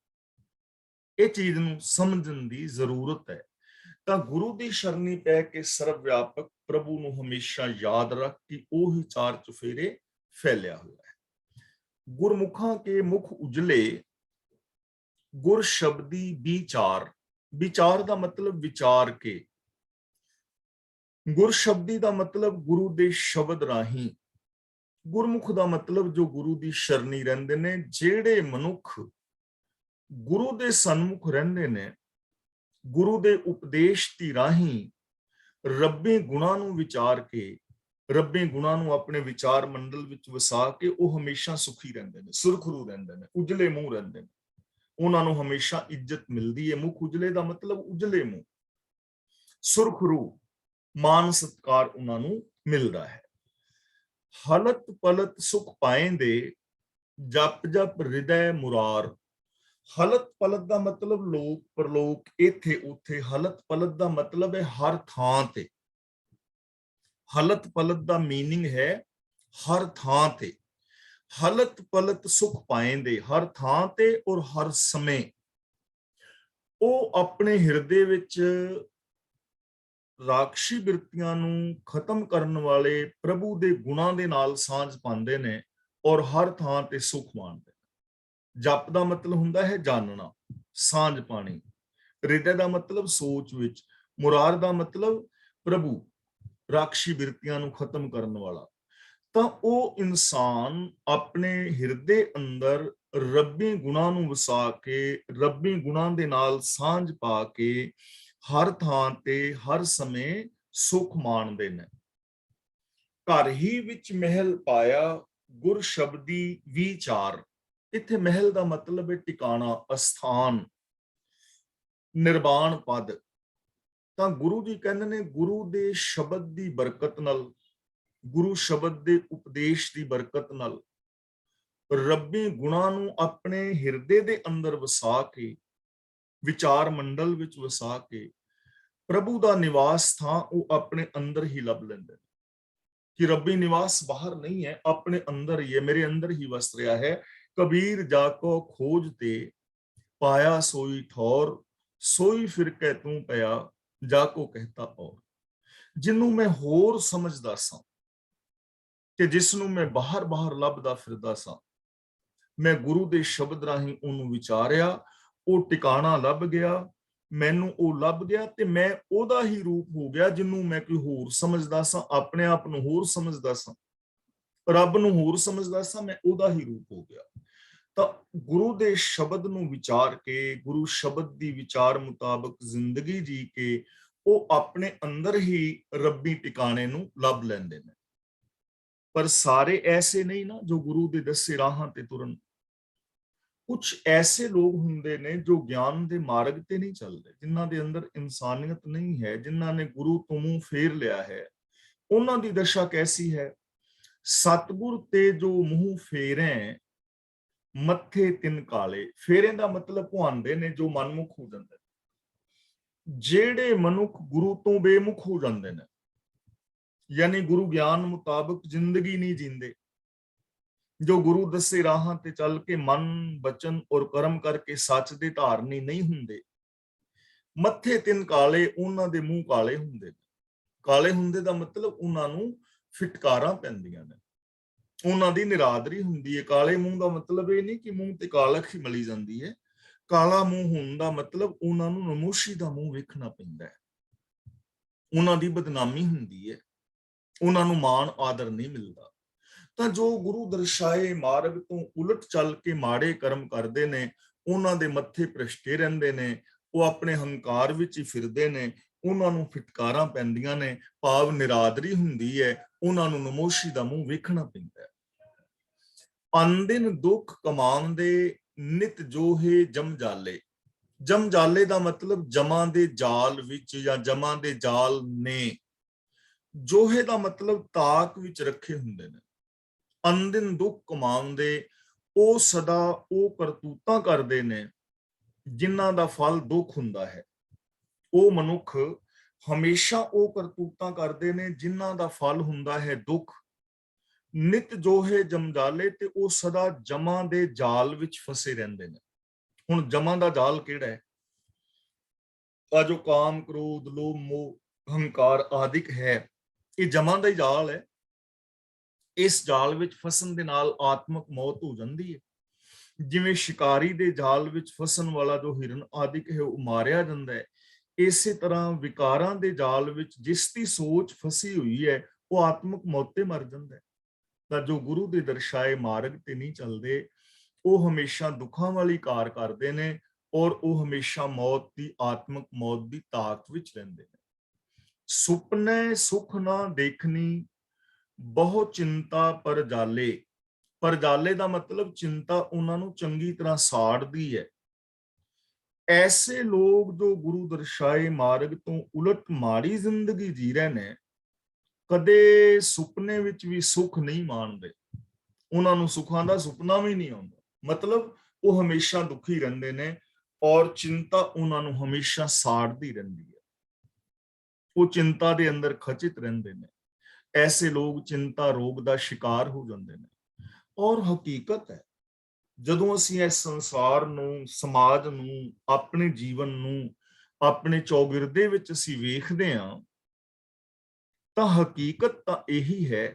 ਇਹ ਚੀਜ਼ ਨੂੰ ਸਮਝਣ ਦੀ ਜ਼ਰੂਰਤ ਹੈ। ਤਾਂ ਗੁਰੂ ਦੀ ਸ਼ਰਣੀ ਪੈ ਕੇ ਸਰਵ ਵਿਆਪਕ ਪ੍ਰਭੂ ਨੂੰ ਹਮੇਸ਼ਾ ਯਾਦ ਰੱਖ ਕਿ ਉਹ ਹੀ ਚਾਰ ਚੁਫੇਰੇ ਫੈਲਿਆ ਹੋਇਆ ਹੈ। ਗੁਰਮੁਖਾਂ ਕੇ ਮੁਖ ਉਜਲੇ ਗੁਰ ਸ਼ਬਦੀ ਵਿਚਾਰ। ਵਿਚਾਰ ਦਾ ਮਤਲਬ ਵਿਚਾਰ ਕੇ, ਗੁਰ ਸ਼ਬਦੀ ਦਾ ਮਤਲਬ ਗੁਰੂ ਦੇ ਸ਼ਬਦ ਰਾਹੀਂ, ਗੁਰਮੁਖ ਦਾ ਮਤਲਬ ਜੋ ਗੁਰੂ ਦੀ ਸ਼ਰਣੀ ਰਹਿੰਦੇ ਨੇ। ਜਿਹੜੇ ਮਨੁੱਖ ਗੁਰੂ ਦੇ ਸਨਮੁਖ ਰਹਿੰਦੇ ਨੇ, ਗੁਰੂ ਦੇ ਉਪਦੇਸ਼ ਦੀ ਰਾਹੀਂ ਰੱਬੀ ਗੁਣਾਂ ਨੂੰ ਵਿਚਾਰ ਕੇ, ਰੱਬੀ ਗੁਣਾਂ ਨੂੰ ਆਪਣੇ ਵਿਚਾਰ ਮੰਡਲ ਵਿੱਚ ਵਸਾ ਕੇ ਉਹ ਹਮੇਸ਼ਾ ਸੁਖੀ ਰਹਿੰਦੇ ਨੇ, ਸੁਰਖਰੂ ਰਹਿੰਦੇ ਨੇ, ਉਜਲੇ ਮੂੰਹ ਰਹਿੰਦੇ ਨੇ। ਉਹਨਾਂ ਨੂੰ ਹਮੇਸ਼ਾ ਇੱਜ਼ਤ ਮਿਲਦੀ ਹੈ। ਮੁਖ ਉਜਲੇ ਦਾ ਮਤਲਬ ਉਜਲੇ ਮੂੰਹ, ਸੁਰਖਰੂ, ਮਾਨ ਸਤਕਾਰ ਉਹਨਾਂ ਨੂੰ ਮਿਲਦਾ ਹੈ। ਹਲਤ ਪਲਤ ਸੁਖ ਪਾਏਂਦੇ ਜਪ ਜਪ ਹਿਰਦੈ ਮੁਰਾਰ। ਹਲਤ ਪਲਤ ਦਾ ਮਤਲਬ ਲੋਕ ਪਰਲੋਕ, ਇੱਥੇ ਉੱਥੇ। ਹਲਤ ਪਲਤ ਦਾ ਮਤਲਬ ਹੈ ਹਰ ਥਾਂ ਤੇ। ਹਲਤ ਪਲਤ ਦਾ ਮੀਨਿੰਗ ਹੈ ਹਰ ਥਾਂ ਤੇ। ਹਲਤ ਪਲਤ ਸੁਖ ਪਾਏਂਦੇ, ਹਰ ਥਾਂ ਤੇ ਔਰ ਹਰ ਸਮੇਂ। ਉਹ ਆਪਣੇ ਹਿਰਦੇ ਵਿੱਚ ਰਾਖਸ਼ੀ ਬਿਰਤੀਆਂ ਨੂੰ ਖਤਮ ਕਰਨ ਵਾਲੇ ਪ੍ਰਭੂ ਦੇ ਗੁਣਾਂ ਦੇ ਨਾਲ ਸਾਂਝ ਪਾਉਂਦੇ ਨੇ ਔਰ ਹਰ ਥਾਂ ਤੇ ਸੁਖ ਮਾਣਦੇ। ਜਪ ਦਾ ਮਤਲਬ ਹੁੰਦਾ ਹੈ ਜਾਣਨਾ, ਸਾਂਝ ਪਾਣੀ। ਹਿਰਦੇ ਦਾ ਮਤਲਬ ਸੋਚ ਵਿੱਚ। ਮੁਰਾਰ ਦਾ ਮਤਲਬ ਪ੍ਰਭੂ, ਰਾਖਸ਼ੀ ਬਿਰਤੀਆਂ ਨੂੰ ਖਤਮ ਕਰਨ ਵਾਲਾ। ਤਾਂ ਉਹ ਇਨਸਾਨ ਆਪਣੇ ਹਿਰਦੇ ਅੰਦਰ ਰੱਬੀ ਗੁਣਾਂ ਨੂੰ ਵਸਾ ਕੇ, ਰੱਬੀ ਗੁਣਾਂ ਦੇ ਨਾਲ ਸਾਂਝ ਪਾ ਕੇ ਹਰ ਥਾਂ ਤੇ ਹਰ ਸਮੇਂ ਸੁਖ ਮਾਣਦੇ ਨੇ। ਘਰ ਹੀ ਵਿੱਚ ਮਹਿਲ ਪਾਇਆ ਗੁਰ ਸ਼ਬਦੀ ਵਿਚਾਰ। ਇੱਥੇ ਮਹਿਲ ਦਾ ਮਤਲਬ ਹੈ ਟਿਕਾਣਾ, ਅਸਥਾਨ, ਨਿਰਵਾਣ ਪਦ। ਤਾਂ ਗੁਰੂ ਜੀ ਕਹਿੰਦੇ ਨੇ ਗੁਰੂ ਦੇ ਸ਼ਬਦ ਦੀ ਬਰਕਤ ਨਾਲ, ਗੁਰੂ ਸ਼ਬਦ ਦੇ ਉਪਦੇਸ਼ ਦੀ ਬਰਕਤ ਨਾਲ, ਰੱਬੀ ਗੁਣਾਂ ਨੂੰ ਆਪਣੇ ਹਿਰਦੇ ਦੇ ਅੰਦਰ ਵਸਾ ਕੇ, ਵਿਚਾਰ ਮੰਡਲ ਵਿੱਚ ਵਸਾ ਕੇ ਪ੍ਰਭੂ ਦਾ ਨਿਵਾਸ ਥਾਂ ਉਹ ਆਪਣੇ ਅੰਦਰ ਹੀ ਲੱਭ ਲੈਂਦੇ ਨੇ। ਕਿ ਰੱਬੀ ਨਿਵਾਸ ਬਾਹਰ ਨਹੀਂ ਹੈ, ਆਪਣੇ ਅੰਦਰ ਹੀ ਹੈ, ਮੇਰੇ ਅੰਦਰ ਹੀ ਵਸ ਰਿਹਾ ਹੈ। ਕਬੀਰ ਜਾਕੋ ਖੋਜ ਤੇ ਪਾਇਆ ਸੋਈ ਠੌਰ, ਸੋਈ ਫਿਰ ਕਹਿ ਤੂੰ ਪਿਆ ਜਾਕੋ ਕਹਿਤਾ ਔਰ। ਜਿਹਨੂੰ ਮੈਂ ਹੋਰ ਸਮਝਦਾ ਸਾਂ ਕਿ ਜਿਸ ਨੂੰ ਮੈਂ ਬਾਹਰ ਬਾਹਰ ਲੱਭਦਾ ਫਿਰਦਾ ਸਾਂ, ਮੈਂ ਗੁਰੂ ਦੇ ਸ਼ਬਦ ਰਾਹੀਂ ਉਹਨੂੰ ਵਿਚਾਰਿਆ, ਉਹ ਟਿਕਾਣਾ ਲੱਭ ਗਿਆ, ਮੈਨੂੰ ਉਹ ਲੱਭ ਗਿਆ ਤੇ ਮੈਂ ਉਹਦਾ ਹੀ ਰੂਪ ਹੋ ਗਿਆ। ਜਿਹਨੂੰ ਮੈਂ ਕੋਈ ਹੋਰ ਸਮਝਦਾ ਸਾਂ, ਆਪਣੇ ਆਪ ਨੂੰ ਹੋਰ ਸਮਝਦਾ ਸਾਂ, ਰੱਬ ਨੂੰ ਹੋਰ ਸਮਝਦਾ ਸਾਂ, ਮੈਂ ਉਹਦਾ ਹੀ ਰੂਪ ਹੋ ਗਿਆ। ਤਾਂ ਗੁਰੂ ਦੇ ਸ਼ਬਦ ਨੂੰ ਵਿਚਾਰ ਕੇ, ਗੁਰੂ ਸ਼ਬਦ ਦੀ ਵਿਚਾਰ ਮੁਤਾਬਕ ਜ਼ਿੰਦਗੀ ਜੀ ਕੇ ਉਹ ਆਪਣੇ ਅੰਦਰ ਹੀ ਰੱਬੀ ਟਿਕਾਣੇ ਨੂੰ ਲੱਭ ਲੈਂਦੇ ਨੇ। ਪਰ ਸਾਰੇ ਐਸੇ ਨਹੀਂ ਨਾ ਜੋ ਗੁਰੂ ਦੇ ਦੱਸੇ ਰਾਹਾਂ ਤੇ ਤੁਰਨ। ਕੁਝ ਐਸੇ ਲੋਕ ਹੁੰਦੇ ਨੇ ਜੋ ਗਿਆਨ ਦੇ ਮਾਰਗ ਤੇ ਨਹੀਂ ਚੱਲਦੇ, ਜਿਨ੍ਹਾਂ ਦੇ ਅੰਦਰ ਇਨਸਾਨੀਅਤ ਨਹੀਂ ਹੈ, ਜਿਨ੍ਹਾਂ ਨੇ ਗੁਰੂ ਤੋਂ ਮੂੰਹ ਫੇਰ ਲਿਆ ਹੈ। ਉਹਨਾਂ ਦੀ ਦਸ਼ਾ ਕੈਸੀ ਹੈ? ਸਤਿਗੁਰ ਤੇ ਜੋ ਮੂੰਹ ਫੇਰੈ ਮੱਥੇ ਤਿੰਨ ਕਾਲੇ। ਫੇਰੇ ਦਾ ਮਤਲਬ ਭੁਆਉਂਦੇ ਨੇ, ਜੋ ਮਨਮੁਖ ਹੋ ਜਾਂਦੇ। ਜਿਹੜੇ ਮਨੁੱਖ ਗੁਰੂ ਤੋਂ ਬੇਮੁਖ ਹੋ ਜਾਂਦੇ ਨੇ, ਯਾਨੀ ਗੁਰੂ ਗਿਆਨ ਮੁਤਾਬਕ ਜ਼ਿੰਦਗੀ ਨਹੀਂ ਜੀਂਦੇ, ਜੋ ਗੁਰੂ ਦੱਸੇ ਰਾਹਾਂ ਤੇ ਚੱਲ ਕੇ ਮਨ, ਬਚਨ ਔਰ ਕਰਮ ਕਰਕੇ ਸੱਚ ਦੇ ਧਾਰਨੀ ਨਹੀਂ ਹੁੰਦੇ, ਮੱਥੇ ਤਿੰਨ ਕਾਲੇ, ਉਹਨਾਂ ਦੇ ਮੂੰਹ ਕਾਲੇ ਹੁੰਦੇ। ਕਾਲੇ ਹੁੰਦੇ ਦਾ ਮਤਲਬ ਉਹਨਾਂ ਨੂੰ ਫਿਟਕਾਰਾਂ ਪੈਂਦੀਆਂ ਨੇ, ਉਹਨਾਂ ਦੀ ਨਿਰਾਦਰੀ ਹੁੰਦੀ ਹੈ। ਕਾਲੇ ਮੂੰਹ ਦਾ ਮਤਲਬ ਇਹ ਨਹੀਂ ਕਿ ਮੂੰਹ ਤੇ ਕਾਲਖ ਹੀ ਮਲੀ ਜਾਂਦੀ ਹੈ। ਕਾਲਾ ਮੂੰਹ ਹੋਣ ਦਾ ਮਤਲਬ ਉਹਨਾਂ ਨੂੰ ਨਮੋਸ਼ੀ ਦਾ ਮੂੰਹ ਵੇਖਣਾ ਪੈਂਦਾ ਹੈ, ਉਹਨਾਂ ਦੀ ਬਦਨਾਮੀ ਹੁੰਦੀ ਹੈ, ਉਹਨਾਂ ਨੂੰ ਮਾਣ ਆਦਰ ਨਹੀਂ ਮਿਲਦਾ। ਤਾਂ ਜੋ ਗੁਰੂ ਦਰਸਾਏ ਮਾਰਗ ਤੋਂ ਉਲਟ ਚੱਲ ਕੇ ਮਾੜੇ ਕਰਮ ਕਰਦੇ ਨੇ, ਉਹਨਾਂ ਦੇ ਮੱਥੇ ਭ੍ਰਿਸ਼ਟੇ ਰਹਿੰਦੇ ਨੇ, ਉਹ ਆਪਣੇ ਹੰਕਾਰ ਵਿੱਚ ਹੀ ਫਿਰਦੇ ਨੇ, ਉਹਨਾਂ ਨੂੰ ਫਿਟਕਾਰਾਂ ਪੈਂਦੀਆਂ ਨੇ, ਭਾਵ ਨਿਰਾਦਰੀ ਹੁੰਦੀ ਹੈ, ਉਹਨਾਂ ਨੂੰ ਨਮੋਸ਼ੀ ਦਾ ਮੂੰਹ ਵੇਖਣਾ ਪੈਂਦਾ ਹੈ। ਅਨਦਿਨ ਦੁੱਖ ਕਮਾਉਂਦੇ ਨਿਤ ਜੋਹੇ ਜਮਜਾਲੇ। ਜਮਜਾਲੇ ਦਾ ਮਤਲਬ ਜਮਾਂ ਦੇ ਜਾਲ ਵਿੱਚ ਜਾਂ ਜਮਾਂ ਦੇ ਜਾਲ ਨੇ। ਜੋਹੇ ਦਾ ਮਤਲਬ ਤਾਕ ਵਿੱਚ ਰੱਖੇ ਹੁੰਦੇ ਨੇ। ਅਨਦਿਨ ਦੁੱਖ ਕਮਾਉਂਦੇ, ਉਹ ਸਦਾ ਉਹ ਕਰਤੂਤਾਂ ਕਰਦੇ ਨੇ ਜਿਨ੍ਹਾਂ ਦਾ ਫਲ ਦੁੱਖ ਹੁੰਦਾ ਹੈ। ਉਹ ਮਨੁੱਖ ਹਮੇਸ਼ਾ ਉਹ ਕਰਤੂਤਾਂ ਕਰਦੇ ਨੇ ਜਿਨ੍ਹਾਂ ਦਾ ਫਲ ਹੁੰਦਾ ਹੈ ਦੁੱਖ। ਨਿਤ ਜੋਹੇ ਜਮਜਾਲੇ, ਤੇ ਉਹ ਸਦਾ ਜਮਾਂ ਦੇ ਜਾਲ ਵਿੱਚ ਫਸੇ ਰਹਿੰਦੇ ਨੇ। ਹੁਣ ਜਮਾਂ ਦਾ ਜਾਲ ਕਿਹੜਾ ਹੈ? ਆ ਜੋ ਕਾਮ, ਕ੍ਰੋਧ, ਲੋਭ, ਮੋਹ, ਹੰਕਾਰ ਆਦਿਕ ਹੈ, ਇਹ ਜਮਾਂ ਦਾ ਹੀ ਜਾਲ ਹੈ। ਇਸ ਜਾਲ ਵਿੱਚ ਫਸਣ ਦੇ ਨਾਲ ਆਤਮਕ ਮੌਤ ਹੋ ਜਾਂਦੀ ਹੈ। ਜਿਵੇਂ ਸ਼ਿਕਾਰੀ ਦੇ ਜਾਲ ਵਿੱਚ ਫਸਣ ਵਾਲਾ ਜੋ ਹਿਰਨ ਆਦਿਕ ਹੈ ਉਹ ਮਾਰਿਆ ਜਾਂਦਾ ਹੈ, ਇਸੇ ਤਰ੍ਹਾਂ ਵਿਕਾਰਾਂ ਦੇ ਜਾਲ ਵਿੱਚ ਜਿਸ ਦੀ ਸੋਚ ਫਸੀ ਹੋਈ ਹੈ ਉਹ ਆਤਮਕ ਮੌਤ ਤੇ ਮਰ ਜਾਂਦਾ ਹੈ। ਤਾਂ ਜੋ ਗੁਰੂ ਦੇ ਦਰਸਾਏ ਮਾਰਗ ਤੇ ਨਹੀਂ ਚੱਲਦੇ, ਉਹ ਹਮੇਸ਼ਾ ਦੁੱਖਾਂ ਵਾਲੀ ਕਾਰ ਕਰਦੇ ਨੇ, ਔਰ ਉਹ ਹਮੇਸ਼ਾ ਮੌਤ ਦੀ, ਆਤਮਕ ਮੌਤ ਦੀ ਤਾਕ ਵਿੱਚ ਰਹਿੰਦੇ ਨੇ। ਸੁਪਨੇ ਸੁਖ ਨਾ ਦੇਖਣੀ, ਬਹੁਤ ਚਿੰਤਾ ਪਰ ਜਾਲੇ। ਪਰ ਜਾਲੇ ਦਾ ਮਤਲਬ ਚਿੰਤਾ ਉਹਨਾਂ ਨੂੰ ਚੰਗੀ ਤਰ੍ਹਾਂ ਸਾੜਦੀ ਹੈ। ਐਸੇ ਲੋਕ ਜੋ ਗੁਰੂ ਦਰਸਾਏ ਮਾਰਗ ਤੋਂ ਉਲਟ ਮਾੜੀ ਜ਼ਿੰਦਗੀ ਜੀ ਰਹੇ ਨੇ, ਕਦੇ ਸੁਪਨੇ ਵਿੱਚ ਵੀ ਸੁੱਖ ਨਹੀਂ ਮਾਣਦੇ। ਉਹਨਾਂ ਨੂੰ ਸੁੱਖਾਂ ਦਾ ਸੁਪਨਾ ਵੀ ਨਹੀਂ ਆਉਂਦਾ। ਮਤਲਬ ਉਹ ਹਮੇਸ਼ਾ ਦੁਖੀ ਰਹਿੰਦੇ ਨੇ, ਔਰ ਚਿੰਤਾ ਉਹਨਾਂ ਨੂੰ ਹਮੇਸ਼ਾ ਸਾੜਦੀ ਰਹਿੰਦੀ ਹੈ। ਉਹ ਚਿੰਤਾ ਦੇ ਅੰਦਰ ਖਚਿਤ ਰਹਿੰਦੇ ਨੇ। ਐਸੇ ਲੋਕ ਚਿੰਤਾ ਰੋਗ ਦਾ ਸ਼ਿਕਾਰ ਹੋ ਜਾਂਦੇ ਨੇ। ਔਰ ਹਕੀਕਤ ਹੈ, ਜਦੋਂ ਅਸੀਂ ਇਸ ਸੰਸਾਰ ਨੂੰ, ਸਮਾਜ ਨੂੰ, ਆਪਣੇ ਜੀਵਨ ਨੂੰ, ਆਪਣੇ ਚੌਗਿਰਦੇ ਵਿੱਚ ਅਸੀਂ ਵੇਖਦੇ ਹਾਂ, ਤਾਂ ਹਕੀਕਤ ਤਾਂ ਇਹੀ ਹੈ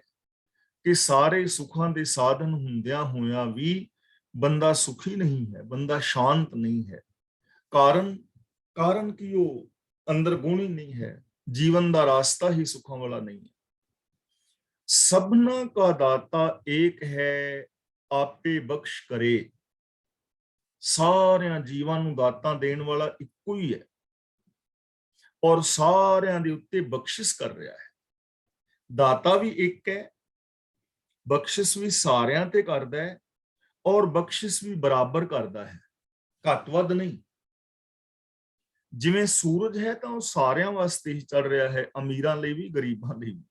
ਕਿ ਸਾਰੇ ਸੁੱਖਾਂ ਦੇ ਸਾਧਨ ਹੁੰਦਿਆਂ ਹੋਇਆਂ ਵੀ ਬੰਦਾ ਸੁਖੀ ਨਹੀਂ ਹੈ, ਬੰਦਾ ਸ਼ਾਂਤ ਨਹੀਂ ਹੈ। ਕਾਰਨ ਕਿ ਉਹ ਅੰਦਰ ਗੁਣ ਹੀ ਨਹੀਂ ਹੈ, ਜੀਵਨ ਦਾ ਰਾਸਤਾ ਹੀ ਸੁੱਖਾਂ ਵਾਲਾ ਨਹੀਂ ਹੈ। ਸਭਨਾ ਕਾ ਦਾਤਾ ਏਕ ਹੈ, ਆਪੇ ਬਖਸ਼ ਕਰੇ। ਸਾਰਿਆਂ ਜੀਵਾਂ ਨੂੰ ਦਾਤਾਂ ਦੇਣ ਵਾਲਾ ਇੱਕੋ ਹੀ ਹੈ, ਔਰ ਸਾਰਿਆਂ ਦੇ ਉੱਤੇ ਬਖਸ਼ਿਸ਼ ਕਰ ਰਿਹਾ ਹੈ। ਦਾਤਾ ਵੀ ਇੱਕ ਹੈ, ਬਖਸ਼ਿਸ਼ ਵੀ ਸਾਰਿਆਂ ਤੇ ਕਰਦਾ ਹੈ, ਔਰ ਬਖਸ਼ਿਸ਼ ਵੀ ਬਰਾਬਰ ਕਰਦਾ ਹੈ, ਘੱਟ ਵੱਧ ਨਹੀਂ। ਜਿਵੇਂ ਸੂਰਜ ਹੈ ਤਾਂ ਉਹ ਸਾਰਿਆਂ ਵਾਸਤੇ ਹੀ ਚੜ ਰਿਹਾ ਹੈ, ਅਮੀਰਾਂ ਲਈ ਵੀ, ਗਰੀਬਾਂ ਲਈ ਵੀ।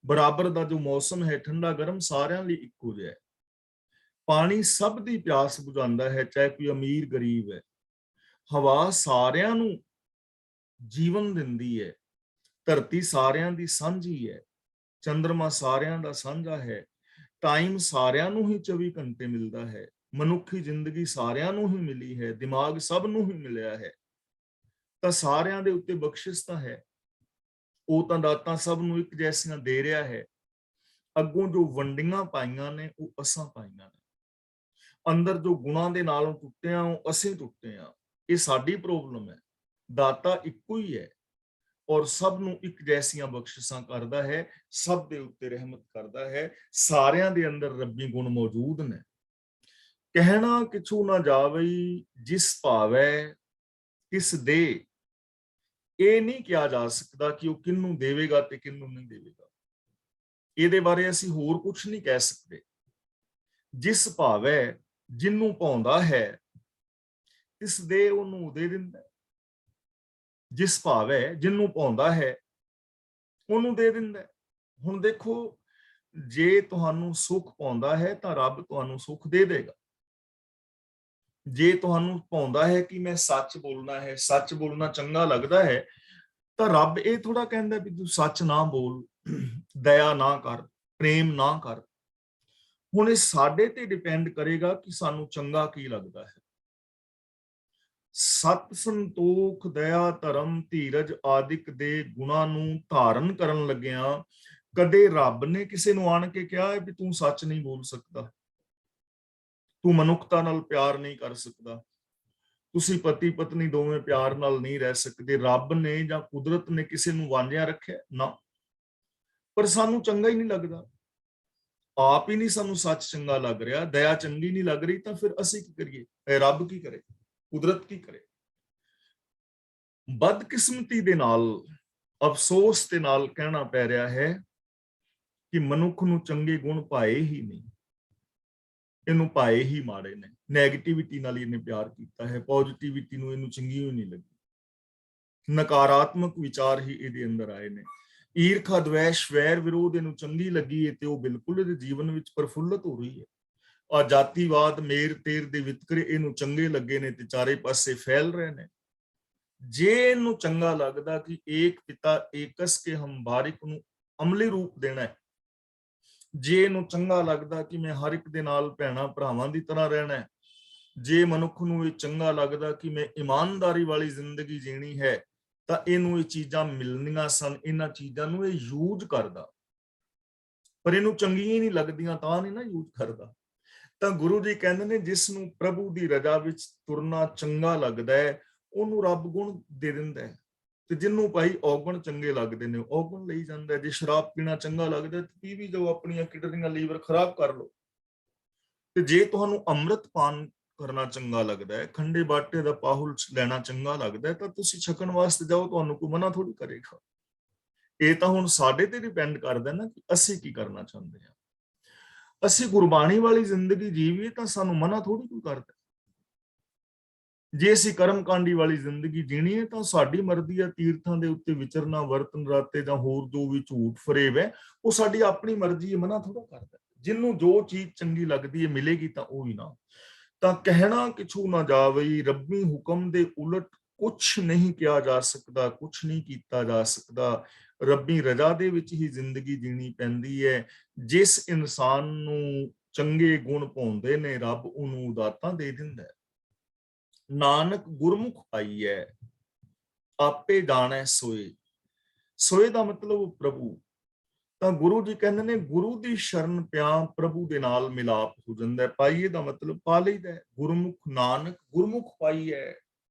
ਬਰਾਬਰ ਦਾ ਜੋ ਮੌਸਮ ਹੈ, ਠੰਡਾ ਗਰਮ, ਸਾਰਿਆਂ ਲਈ ਇੱਕੋ ਜਿਹਾ ਹੈ। ਪਾਣੀ ਸਭ ਦੀ ਪਿਆਸ ਬੁਝਾਉਂਦਾ ਹੈ, ਚਾਹੇ ਕੋਈ ਅਮੀਰ ਗਰੀਬ ਹੈ। ਹਵਾ ਸਾਰਿਆਂ ਨੂੰ ਜੀਵਨ ਦਿੰਦੀ ਹੈ। ਧਰਤੀ ਸਾਰਿਆਂ ਦੀ ਸਾਂਝੀ ਹੈ। ਚੰਦਰਮਾ ਸਾਰਿਆਂ ਦਾ ਸਾਂਝਾ ਹੈ। ਟਾਈਮ ਸਾਰਿਆਂ ਨੂੰ ਹੀ 24 ਘੰਟੇ ਮਿਲਦਾ ਹੈ। ਮਨੁੱਖੀ ਜ਼ਿੰਦਗੀ ਸਾਰਿਆਂ ਨੂੰ ਹੀ ਮਿਲੀ ਹੈ। ਦਿਮਾਗ ਸਭ ਨੂੰ ਹੀ ਮਿਲਿਆ ਹੈ। ਤਾਂ ਸਾਰਿਆਂ ਦੇ ਉੱਤੇ ਬਖਸ਼ਿਸ਼ ਤਾਂ ਹੈ। ਉਹ ਤਾਂ ਦਾਤਾਂ ਸਭ ਨੂੰ ਇੱਕ ਜੈਸੀਆਂ ਦੇ ਰਿਹਾ ਹੈ। ਅੱਗੋਂ ਜੋ ਵੰਡੀਆਂ ਪਾਈਆਂ ਨੇ ਉਹ ਅਸਾਂ ਪਾਈਆਂ ਨੇ। ਅੰਦਰ ਜੋ ਗੁਣਾਂ ਦੇ ਨਾਲੋਂ ਟੁੱਟੇ ਆ ਉਹ ਅਸੀਂ ਟੁੱਟੇ ਆ। ਇਹ ਸਾਡੀ ਪ੍ਰੋਬਲਮ ਹੈ। ਦਾਤਾ ਇੱਕੋ ਹੀ ਹੈ, ਔਰ ਸਭ ਨੂੰ ਇੱਕ ਜੈਸੀਆਂ ਬਖਸ਼ਿਸ਼ਾਂ ਕਰਦਾ ਹੈ, ਸਭ ਦੇ ਉੱਤੇ ਰਹਿਮਤ ਕਰਦਾ ਹੈ। ਸਾਰਿਆਂ ਦੇ ਅੰਦਰ ਰੱਬੀ ਗੁਣ ਮੌਜੂਦ ਨੇ। ਕਹਿਣਾ ਕਿਛੂ ਨਾ ਜਾਵਈ, ਜਿਸ ਭਾਵੈ ਤਿਸ ਦੇ। ਇਹ ਨਹੀਂ ਕਿਹਾ ਜਾ ਸਕਦਾ ਕਿ ਉਹ ਕਿਹਨੂੰ ਦੇਵੇਗਾ ਤੇ ਕਿਹਨੂੰ ਨਹੀਂ ਦੇਵੇਗਾ। ਇਹਦੇ ਬਾਰੇ ਅਸੀਂ ਹੋਰ ਕੁਝ ਨਹੀਂ ਕਹਿ ਸਕਦੇ। ਜਿਸ ਭਾਵੈ, ਜਿਹਨੂੰ ਭਾਉਂਦਾ ਹੈ, ਇਸ ਦੇ ਉਹਨੂੰ ਦੇ ਦਿੰਦਾ। ਜਿਸ ਭਾਵੈ, ਜਿਹਨੂੰ ਭਾਉਂਦਾ ਹੈ ਉਹਨੂੰ ਦੇ ਦਿੰਦਾ। ਹੁਣ ਦੇਖੋ, ਜੇ ਤੁਹਾਨੂੰ ਸੁੱਖ ਪਾਉਂਦਾ ਹੈ ਤਾਂ ਰੱਬ ਤੁਹਾਨੂੰ ਸੁੱਖ ਦੇ ਦੇਗਾ। ਜੇ ਤੁਹਾਨੂੰ ਪਾਉਂਦਾ ਹੈ ਕਿ ਮੈਂ ਸੱਚ ਬੋਲਣਾ ਹੈ, ਸੱਚ ਬੋਲਣਾ ਚੰਗਾ ਲੱਗਦਾ ਹੈ, ਤਾਂ ਰੱਬ ਇਹ ਥੋੜਾ ਕਹਿੰਦਾ ਵੀ ਤੂੰ ਸੱਚ ਨਾ ਬੋਲ, ਦਇਆ ਨਾ ਕਰ, ਪ੍ਰੇਮ ਨਾ ਕਰ। ਹੁਣ ਇਹ ਸਾਡੇ ਤੇ ਡਿਪੈਂਡ ਕਰੇਗਾ ਕਿ ਸਾਨੂੰ ਚੰਗਾ ਕੀ ਲੱਗਦਾ ਹੈ। ਸਤ, ਸੰਤੋਖ, ਦਇਆ, ਧਰਮ, ਧੀਰਜ ਆਦਿਕ ਦੇ ਗੁਣਾਂ ਨੂੰ ਧਾਰਨ ਕਰਨ ਲੱਗਿਆਂ ਕਦੇ ਰੱਬ ਨੇ ਕਿਸੇ ਨੂੰ ਆਣ ਕੇ ਕਿਹਾ ਹੈ ਵੀ ਤੂੰ ਸੱਚ ਨਹੀਂ ਬੋਲ ਸਕਦਾ, ਤੂੰ ਮਨੁੱਖਤਾ ਨਾਲ ਪਿਆਰ ਨਹੀਂ ਕਰ ਸਕਦਾ, ਤੁਸੀਂ ਪਤੀ ਪਤਨੀ ਦੋਵੇਂ ਪਿਆਰ ਨਾਲ ਨਹੀਂ ਰਹਿ ਸਕਦੇ। ਰੱਬ ਨੇ ਜਾਂ ਕੁਦਰਤ ਨੇ ਕਿਸੇ ਨੂੰ ਵਾਂਝਿਆ ਰੱਖਿਆ ਨਾ। ਪਰ ਸਾਨੂੰ ਚੰਗਾ ਹੀ ਨਹੀਂ ਲੱਗਦਾ। ਆਪ ਹੀ ਨਹੀਂ ਸਾਨੂੰ ਸੱਚ ਚੰਗਾ ਲੱਗ ਰਿਹਾ, ਦਇਆ ਚੰਗੀ ਨਹੀਂ ਲੱਗ ਰਹੀ, ਤਾਂ ਫਿਰ ਅਸੀਂ ਕੀ ਕਰੀਏ? ਰੱਬ ਕੀ ਕਰੇ? ਕੁਦਰਤ ਕੀ ਕਰੇ? ਬਦਕਿਸਮਤੀ ਦੇ ਨਾਲ, ਅਫਸੋਸ ਦੇ ਨਾਲ ਕਹਿਣਾ ਪੈ ਰਿਹਾ ਹੈ ਕਿ ਮਨੁੱਖ ਨੂੰ ਚੰਗੇ ਗੁਣ ਪਾਏ ਹੀ ਨਹੀਂ, ਇਹਨੂੰ ਪਾਏ ਹੀ ਮਾੜੇ ਨੇ। ਨੈਗੇਟਿਵਿਟੀ ਨਾਲ ਇਹਨੇ ਪਿਆਰ ਕੀਤਾ ਹੈ, ਪੋਜ਼ਿਟਿਵਿਟੀ ਨੂੰ ਇਹਨੂੰ ਚੰਗੀ ਹੀ ਨਹੀਂ ਲੱਗੀ। ਨਕਾਰਾਤਮਕ ਵਿਚਾਰ ਹੀ ਇਹਦੇ ਅੰਦਰ ਆਏ ਨੇ। ਈਰਖਾ, ਦਵੈਸ਼, ਵੈਰ, ਵਿਰੋਧ ਇਹਨੂੰ ਚੰਗੀ ਲੱਗੀ ਹੈ ਤੇ ਉਹ ਬਿਲਕੁਲ ਇਹਦੇ ਜੀਵਨ ਵਿੱਚ ਪ੍ਰਫੁੱਲਤ ਹੋ ਰਹੀ ਹੈ। ਆ ਜਾਤੀਵਾਦ, ਮੇਰ ਤੇਰ ਦੇ ਵਿਤਕਰੇ ਇਹਨੂੰ ਚੰਗੇ ਲੱਗੇ ਨੇ ਤੇ ਚਾਰੇ ਪਾਸੇ ਫੈਲ ਰਹੇ ਨੇ। ਜੇ ਇਹਨੂੰ ਚੰਗਾ ਲੱਗਦਾ ਕਿ ਏਕ ਪਿਤਾ ਏਕਸ ਕੇ ਹਮ ਬਾਰਿਕ ਨੂੰ ਅਮਲੀ ਰੂਪ ਦੇਣਾ ਹੈ, ਜੇ ਇਹਨੂੰ ਚੰਗਾ ਲੱਗਦਾ ਕਿ ਮੈਂ ਹਰ ਇੱਕ ਦੇ ਨਾਲ ਭੈਣਾਂ ਭਰਾਵਾਂ ਦੀ ਤਰ੍ਹਾਂ ਰਹਿਣਾ ਹੈ, ਜੇ ਮਨੁੱਖ ਨੂੰ ਇਹ ਚੰਗਾ ਲੱਗਦਾ ਕਿ ਮੈਂ ਇਮਾਨਦਾਰੀ ਵਾਲੀ ਜ਼ਿੰਦਗੀ ਜੀਣੀ ਹੈ, ਤਾਂ ਇਹਨੂੰ ਇਹ ਚੀਜ਼ਾਂ ਮਿਲਣੀਆਂ ਸਨ, ਇਹਨਾਂ ਚੀਜ਼ਾਂ ਨੂੰ ਇਹ ਯੂਜ਼ ਕਰਦਾ। ਪਰ ਇਹਨੂੰ ਚੰਗੀਆਂ ਹੀ ਨਹੀਂ ਲੱਗਦੀਆਂ ਤਾਂ ਨਹੀਂ ਨਾ ਯੂਜ਼ ਕਰਦਾ। ਤਾਂ ਗੁਰੂ ਜੀ ਕਹਿੰਦੇ ਨੇ ਜਿਸ ਨੂੰ ਪ੍ਰਭੂ ਦੀ ਰਜ਼ਾ ਵਿੱਚ ਤੁਰਨਾ ਚੰਗਾ ਲੱਗਦਾ ਹੈ, ਉਹਨੂੰ ਰੱਬ ਗੁਣ ਦੇ ਦਿੰਦਾ ਹੈ। ਤੇ ਜਿਹਨੂੰ ਭਾਈ ਔਗਣ ਚੰਗੇ ਲੱਗਦੇ ਨੇ ਔਗਣ ਲਈ ਜਾਂਦਾ। ਜੇ ਸ਼ਰਾਬ ਪੀਣਾ ਚੰਗਾ ਲੱਗਦਾ ਤੇ ਪੀ ਵੀ ਜਾਓ, ਆਪਣੀਆਂ ਕਿਡਨੀਆਂ ਲੀਵਰ ਖਰਾਬ ਕਰ ਲਓ। ਤੇ ਜੇ ਤੁਹਾਨੂੰ ਅੰਮ੍ਰਿਤ ਪਾਨ ਕਰਨਾ ਚੰਗਾ ਲੱਗਦਾ ਹੈ, ਖੰਡੇ ਬਾਟੇ ਦਾ ਪਾਹੁਲ ਲੈਣਾ ਚੰਗਾ ਲੱਗਦਾ ਹੈ, ਤਾਂ ਤੁਸੀਂ ਛਕਣ ਵਾਸਤੇ ਜਾਓ, ਤੁਹਾਨੂੰ ਕੋਈ ਮਨਾ ਥੋੜੀ ਕਰੇਗਾ। ਇਹ ਤਾਂ ਹੁਣ ਸਾਡੇ ਤੇ ਡਿਪੈਂਡ ਕਰਦਾ ਨਾ ਕਿ ਅਸੀਂ ਕੀ ਕਰਨਾ ਚਾਹੁੰਦੇ ਹਾਂ। ਅਸੀਂ ਗੁਰਬਾਣੀ ਵਾਲੀ ਜ਼ਿੰਦਗੀ ਜੀਵੀਏ ਤਾਂ ਸਾਨੂੰ ਮਨਾ ਥੋੜੀ ਕੋਈ ਕਰਦਾ। ਜੇ ਅਸੀਂ ਕਰਮਕਾਂਡੀ ਵਾਲੀ ਜ਼ਿੰਦਗੀ ਜੀਣੀ ਹੈ ਤਾਂ ਸਾਡੀ ਮਰਜ਼ੀ ਹੈ। ਤੀਰਥਾਂ ਦੇ ਉੱਤੇ ਵਿਚਰਨਾ, ਵਰਤਨ ਰਾਤੇ ਜਾਂ ਹੋਰ ਜੋ ਵੀ ਝੂਠ ਫਰੇਬ ਹੈ, ਉਹ ਸਾਡੀ ਆਪਣੀ ਮਰਜ਼ੀ ਹੈ, ਮਨਾ ਥੋੜਾ ਕਰਦਾ। ਜਿਹਨੂੰ ਜੋ ਚੀਜ਼ ਚੰਗੀ ਲੱਗਦੀ ਹੈ ਮਿਲੇਗੀ ਤਾਂ ਉਹ ਹੀ ਨਾ। ਤਾਂ ਕਹਿਣਾ ਕਿਛੂ ਨਾ ਜਾਵਈ, ਰੱਬੀ ਹੁਕਮ ਦੇ ਉਲਟ ਕੁਛ ਨਹੀਂ ਕਿਹਾ ਜਾ ਸਕਦਾ, ਕੁਛ ਨਹੀਂ ਕੀਤਾ ਜਾ ਸਕਦਾ। ਰੱਬੀ ਰਜ਼ਾ ਦੇ ਵਿੱਚ ਹੀ ਜ਼ਿੰਦਗੀ ਜੀਣੀ ਪੈਂਦੀ ਹੈ। ਜਿਸ ਇਨਸਾਨ ਨੂੰ ਚੰਗੇ ਗੁਣ ਪਾਉਂਦੇ ਨੇ, ਰੱਬ ਉਹਨੂੰ ਦਾਤਾਂ ਦੇ ਦਿੰਦਾ ਹੈ। ਨਾਨਕ ਗੁਰਮੁਖ ਪਾਈਐ, ਆਪੇ ਜਾਣੈ ਸੋਏ। ਸੋਏ ਦਾ ਮਤਲਬ ਪ੍ਰਭੂ। ਤਾਂ ਗੁਰੂ ਜੀ ਕਹਿੰਦੇ ਨੇ ਗੁਰੂ ਦੀ ਸ਼ਰਨ ਪਿਆ ਪ੍ਰਭੂ ਦੇ ਨਾਲ ਮਿਲਾਪ ਹੋ ਜਾਂਦਾ। ਪਾਈਏ ਦਾ ਮਤਲਬ ਪਾ ਲਈਦਾ। ਗੁਰਮੁਖ ਨਾਨਕ ਗੁਰਮੁਖ ਪਾਈਐ,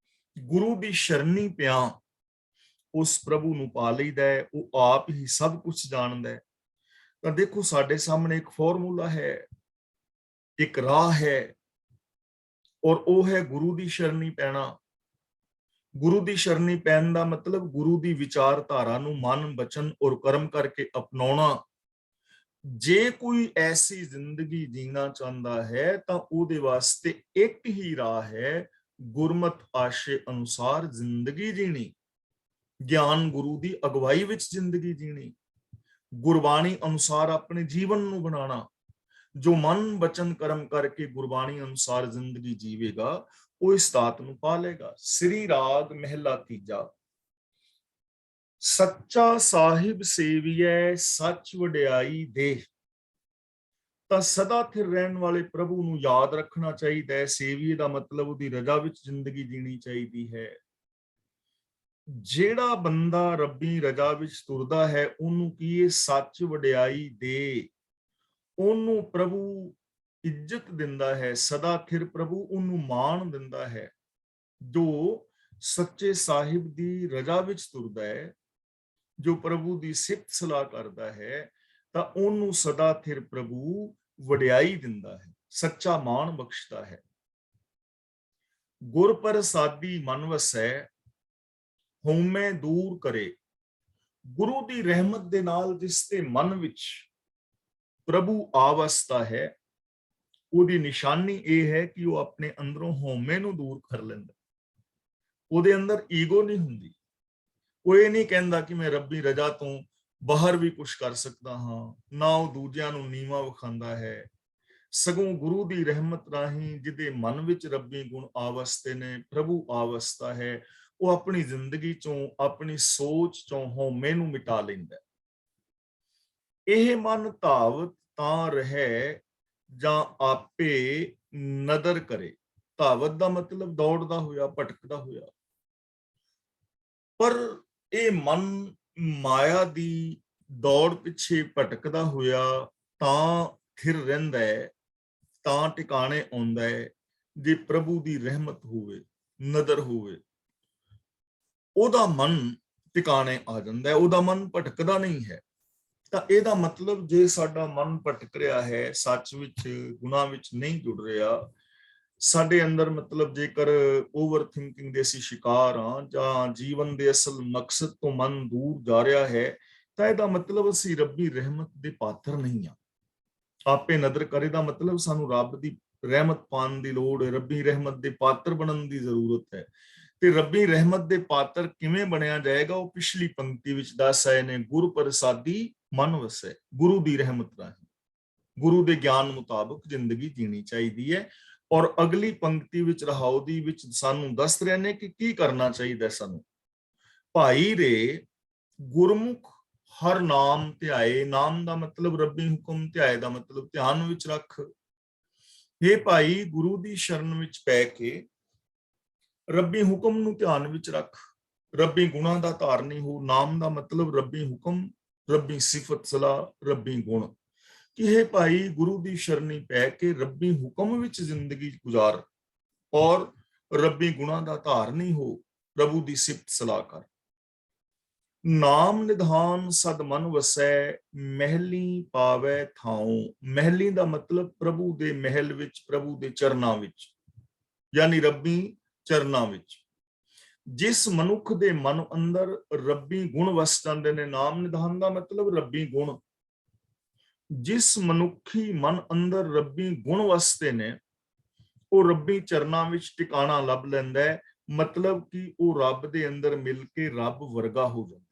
ਗੁਰੂ ਦੀ ਸ਼ਰਨੀ ਪਿਆ ਉਸ ਪ੍ਰਭੂ ਨੂੰ ਪਾ ਲਈਦਾ। ਉਹ ਆਪ ਹੀ ਸਭ ਕੁਝ ਜਾਣਦਾ ਹੈ। ਤਾਂ ਦੇਖੋ ਸਾਡੇ ਸਾਹਮਣੇ ਇੱਕ ਫਾਰਮੂਲਾ ਹੈ, ਇੱਕ ਰਾਹ ਹੈ, ਔਰ ਉਹ ਹੈ ਗੁਰੂ ਦੀ ਸ਼ਰਨੀ ਪੈਣਾ। ਗੁਰੂ ਦੀ ਸ਼ਰਨੀ ਪੈਣ ਦਾ ਮਤਲਬ ਗੁਰੂ ਦੀ ਵਿਚਾਰਧਾਰਾ ਨੂੰ ਮਨ, ਬਚਨ ਔਰ ਕਰਮ ਕਰਕੇ ਅਪਣਾਉਣਾ। ਜੇ ਕੋਈ ਐਸੀ ਜ਼ਿੰਦਗੀ ਜੀਣਾ ਚਾਹੁੰਦਾ ਹੈ ਤਾਂ ਉਹਦੇ ਵਾਸਤੇ ਇੱਕ ਹੀ ਰਾਹ ਹੈ, ਗੁਰਮਤ ਆਸ਼ੇ ਅਨੁਸਾਰ ਜ਼ਿੰਦਗੀ ਜੀਣੀ, ਗਿਆਨ ਗੁਰੂ ਦੀ ਅਗਵਾਈ ਵਿੱਚ ਜ਼ਿੰਦਗੀ ਜੀਣੀ, ਗੁਰਬਾਣੀ ਅਨੁਸਾਰ ਆਪਣੇ ਜੀਵਨ ਨੂੰ ਬਣਾਉਣਾ। ਜੋ ਮਨ, ਬਚਨ, ਕਰਮ ਕਰਕੇ ਗੁਰਬਾਣੀ ਅਨੁਸਾਰ ਜ਼ਿੰਦਗੀ ਜੀਵੇਗਾ, ਉਹ ਇਸ ਦਾਤ ਨੂੰ ਪਾ ਲੇਗਾ। ਸ੍ਰੀ ਰਾਗ ਮਹਿਲਾ ਤੀਜਾ। ਸੱਚਾ ਸਾਹਿਬ ਸੇਵੀਐ, ਸੱਚ ਵਡਿਆਈ ਦੇ। ਤਾਂ ਸਦਾ ਸਥਿਰ ਰਹਿਣ ਵਾਲੇ ਪ੍ਰਭੂ ਨੂੰ ਯਾਦ ਰੱਖਣਾ ਚਾਹੀਦਾ ਹੈ। ਸੇਵੀਏ ਦਾ ਮਤਲਬ ਉਹਦੀ ਰਜ਼ਾ ਵਿੱਚ ਜ਼ਿੰਦਗੀ ਜੀਣੀ ਚਾਹੀਦੀ ਹੈ। ਜਿਹੜਾ ਬੰਦਾ ਰੱਬੀ ਰਜ਼ਾ ਵਿੱਚ ਤੁਰਦਾ ਹੈ, ਉਹਨੂੰ ਕੀ ਇਹ ਸੱਚ ਵਡਿਆਈ ਦੇ, ਉਹਨੂੰ ਪ੍ਰਭੂ ਇੱਜ਼ਤ ਦਿੰਦਾ ਹੈ। ਸਦਾ ਸਥਿਰ ਪ੍ਰਭੂ ਉਹਨੂੰ ਮਾਣ ਦਿੰਦਾ ਹੈ। ਜੋ ਸੱਚੇ ਸਾਹਿਬ ਦੀ ਰਜ਼ਾ ਵਿੱਚ ਤੁਰਦਾ ਹੈ, ਜੋ ਪ੍ਰਭੂ ਦੀ ਸਿਫਤ ਸਲਾਹ ਕਰਦਾ ਹੈ, ਤਾਂ ਉਹਨੂੰ ਸਦਾ ਸਥਿਰ ਪ੍ਰਭੂ ਵਡਿਆਈ ਦਿੰਦਾ ਹੈ, ਸੱਚਾ ਮਾਣ ਬਖਸ਼ਦਾ ਹੈ। ਗੁਰ ਪ੍ਰਸਾਦੀ ਮਨ ਵਸੈ, ਹਉਮੈ ਦੂਰ ਕਰੇ। ਗੁਰੂ ਦੀ ਰਹਿਮਤ ਦੇ ਨਾਲ ਜਿਸ ਦੇ ਮਨ ਵਿੱਚ ਪ੍ਰਭੂ ਆਵਸਤਾ ਹੈ, ਉਹਦੀ ਨਿਸ਼ਾਨੀ ਇਹ ਹੈ ਕਿ ਉਹ ਆਪਣੇ ਅੰਦਰੋਂ ਹਉਮੈ ਨੂੰ ਦੂਰ ਕਰ ਲੈਂਦਾ। ਉਹਦੇ ਅੰਦਰ ਈਗੋ ਨਹੀਂ ਹੁੰਦੀ। ਉਹ ਇਹ ਨਹੀਂ ਕਹਿੰਦਾ ਕਿ ਮੈਂ ਰੱਬੀ ਰਜ਼ਾ ਤੋਂ ਬਾਹਰ ਵੀ ਕੁਝ ਕਰ ਸਕਦਾ ਹਾਂ, ਨਾ ਉਹ ਦੂਜਿਆਂ ਨੂੰ ਨੀਵਾਂ ਵਿਖਾਉਂਦਾ ਹੈ। ਸਗੋਂ ਗੁਰੂ ਦੀ ਰਹਿਮਤ ਰਾਹੀਂ ਜਿਹਦੇ ਮਨ ਵਿੱਚ ਰੱਬੀ ਗੁਣ ਆਵਸਤੇ ਨੇ, ਪ੍ਰਭੂ ਆਵਸਤਾ ਹੈ, ਉਹ ਆਪਣੀ ਜ਼ਿੰਦਗੀ ਚੋਂ, ਆਪਣੀ ਸੋਚ ਚੋਂ ਹਉਮੈ ਨੂੰ ਮਿਟਾ ਲੈਂਦਾ। ਇਹ ਮਨ ਧਾਵਤ ਤਾਂ ਰਹੇ ਜਾਂ ਆਪੇ ਨਦਰ ਕਰੇ। ਧਾਵਤ ਦਾ ਮਤਲਬ ਦੌੜਦਾ ਹੋਇਆ, ਭਟਕਦਾ ਹੋਇਆ। ਪਰ ਇਹ ਮਨ ਮਾਇਆ ਦੀ ਦੌੜ ਪਿੱਛੇ ਭਟਕਦਾ ਹੋਇਆ ਤਾਂ ਥਿਰ ਰਹਿੰਦਾ ਹੈ, ਤਾਂ ਟਿਕਾਣੇ ਆਉਂਦਾ ਹੈ, ਜੇ ਪ੍ਰਭੂ ਦੀ ਰਹਿਮਤ ਹੋਵੇ, ਨਦਰ ਹੋਵੇ, ਉਹਦਾ ਮਨ ਟਿਕਾਣੇ ਆ ਜਾਂਦਾ ਹੈ, ਉਹਦਾ ਮਨ ਭਟਕਦਾ ਨਹੀਂ ਹੈ। ਤਾਂ ਇਹਦਾ ਮਤਲਬ ਜੇ ਸਾਡਾ ਮਨ ਭਟਕ ਰਿਹਾ ਹੈ, ਸੱਚ ਵਿੱਚ, ਗੁਨਾਹ ਵਿੱਚ ਨਹੀਂ ਜੁੜ ਰਿਹਾ, ਸਾਡੇ ਅੰਦਰ ਮਤਲਬ ਜੇਕਰ ਓਵਰ ਥਿੰਕਿੰਗ ਦੇ ਅਸੀਂ ਸ਼ਿਕਾਰ ਹਾਂ, ਜਾਂ ਜੀਵਨ ਦੇ ਅਸਲ ਮਕਸਦ ਤੋਂ ਮਨ ਦੂਰ ਜਾ ਰਿਹਾ ਹੈ, ਤਾਂ ਇਹਦਾ ਮਤਲਬ ਅਸੀਂ ਰੱਬੀ ਰਹਿਮਤ ਦੇ ਪਾਤਰ ਨਹੀਂ ਹਾਂ। ਆਪੇ ਨਦਰ ਕਰੇ ਦਾ ਮਤਲਬ ਸਾਨੂੰ ਰੱਬ ਦੀ ਰਹਿਮਤ ਪਾਉਣ ਦੀ ਲੋੜ ਹੈ, ਰੱਬੀ ਰਹਿਮਤ ਦੇ ਪਾਤਰ ਬਣਨ ਦੀ ਜ਼ਰੂਰਤ ਹੈ। ਤੇ ਰੱਬੀ ਰਹਿਮਤ ਦੇ ਪਾਤਰ ਕਿਵੇਂ ਬਣਿਆ ਜਾਏਗਾ, ਉਹ ਪਿਛਲੀ ਪੰਕਤੀ ਵਿੱਚ ਦੱਸ ਆਏ ਨੇ। ਗੁਰ ਪ੍ਰਸਾਦੀ ਮਨ ਵਸੈ, ਗੁਰੂ ਦੀ ਰਹਿਮਤ ਰਾਹੀਂ, ਗੁਰੂ ਦੇ ਗਿਆਨ ਮੁਤਾਬਕ ਜ਼ਿੰਦਗੀ ਜੀਣੀ ਚਾਹੀਦੀ ਹੈ। ਔਰ ਅਗਲੀ ਪੰਕਤੀ ਵਿੱਚ ਰਹਾਉ ਦੀ ਵਿੱਚ ਸਾਨੂੰ ਦੱਸ ਰਹੇ ਨੇ ਕਿ ਕੀ ਕਰਨਾ ਚਾਹੀਦਾ ਸਾਨੂੰ। ਭਾਈ ਰੇ ਗੁਰਮੁਖ ਹਰ ਨਾਮ ਧਿਆਏ। ਨਾਮ ਦਾ ਮਤਲਬ ਰੱਬੀ ਹੁਕਮ, ਧਿਆਏ ਦਾ ਮਤਲਬ ਧਿਆਨ ਵਿੱਚ ਰੱਖ। ਇਹ ਭਾਈ ਗੁਰੂ ਦੀ ਸ਼ਰਨ ਵਿੱਚ ਪੈ ਕੇ ਰੱਬੀ ਹੁਕਮ ਨੂੰ ਧਿਆਨ ਵਿੱਚ ਰੱਖ। ਰੱਬੀ ਗੁਣਾਂ ਦਾ ਧਾਰਨੀ ਹੋ। ਨਾਮ ਦਾ ਮਤਲਬ ਰੱਬੀ ਹੁਕਮ, ਰੱਬੀ ਸਿਫਤ ਸਲਾਹ, ਰੱਬੀ ਗੁਣ। ਕਿ ਇਹ ਭਾਈ ਗੁਰੂ ਦੀ ਸ਼ਰਨੀ ਪੈ ਕੇ ਰੱਬੀ ਹੁਕਮ ਵਿੱਚ ਜ਼ਿੰਦਗੀ ਗੁਜ਼ਾਰ ਔਰ ਰੱਬੀ ਗੁਣਾਂ ਦਾ ਧਾਰਨੀ ਹੋ। ਪ੍ਰਭੂ ਦੀ ਸਿਫਤ ਸਲਾਹ ਕਰ। ਨਾਮ ਨਿਧਾਨ ਸਦ ਮਨ ਵਸੈ, ਮਹਿਲੀ ਪਾਵੈ ਥਾਉ। ਮਹਿਲੀ ਦਾ ਮਤਲਬ ਪ੍ਰਭੂ ਦੇ ਮਹਿਲ ਵਿੱਚ, ਪ੍ਰਭੂ ਦੇ ਚਰਨਾਂ ਵਿੱਚ, ਯਾਨੀ ਰੱਬੀ ਚਰਨਾਂ ਵਿੱਚ। ਜਿਸ ਮਨੁੱਖ ਦੇ ਮਨ ਅੰਦਰ ਰੱਬੀ ਗੁਣ ਵਸ ਜਾਂਦੇ ਨੇ, ਨਾਮ ਨਿਧਾਨ ਦਾ ਮਤਲਬ ਰੱਬੀ ਗੁਣ। ਜਿਸ ਮਨੁੱਖੀ ਮਨ ਅੰਦਰ ਰੱਬੀ ਗੁਣ ਵਸਦੇ ਨੇ, ਉਹ ਰੱਬੀ ਚਰਨਾਂ ਵਿੱਚ ਟਿਕਾਣਾ ਲੱਭ ਲੈਂਦਾ ਹੈ। ਮਤਲਬ ਕਿ ਉਹ ਰੱਬ ਦੇ ਅੰਦਰ ਮਿਲ ਕੇ ਰੱਬ ਵਰਗਾ ਹੋ ਜਾਂਦਾ ਹੈ।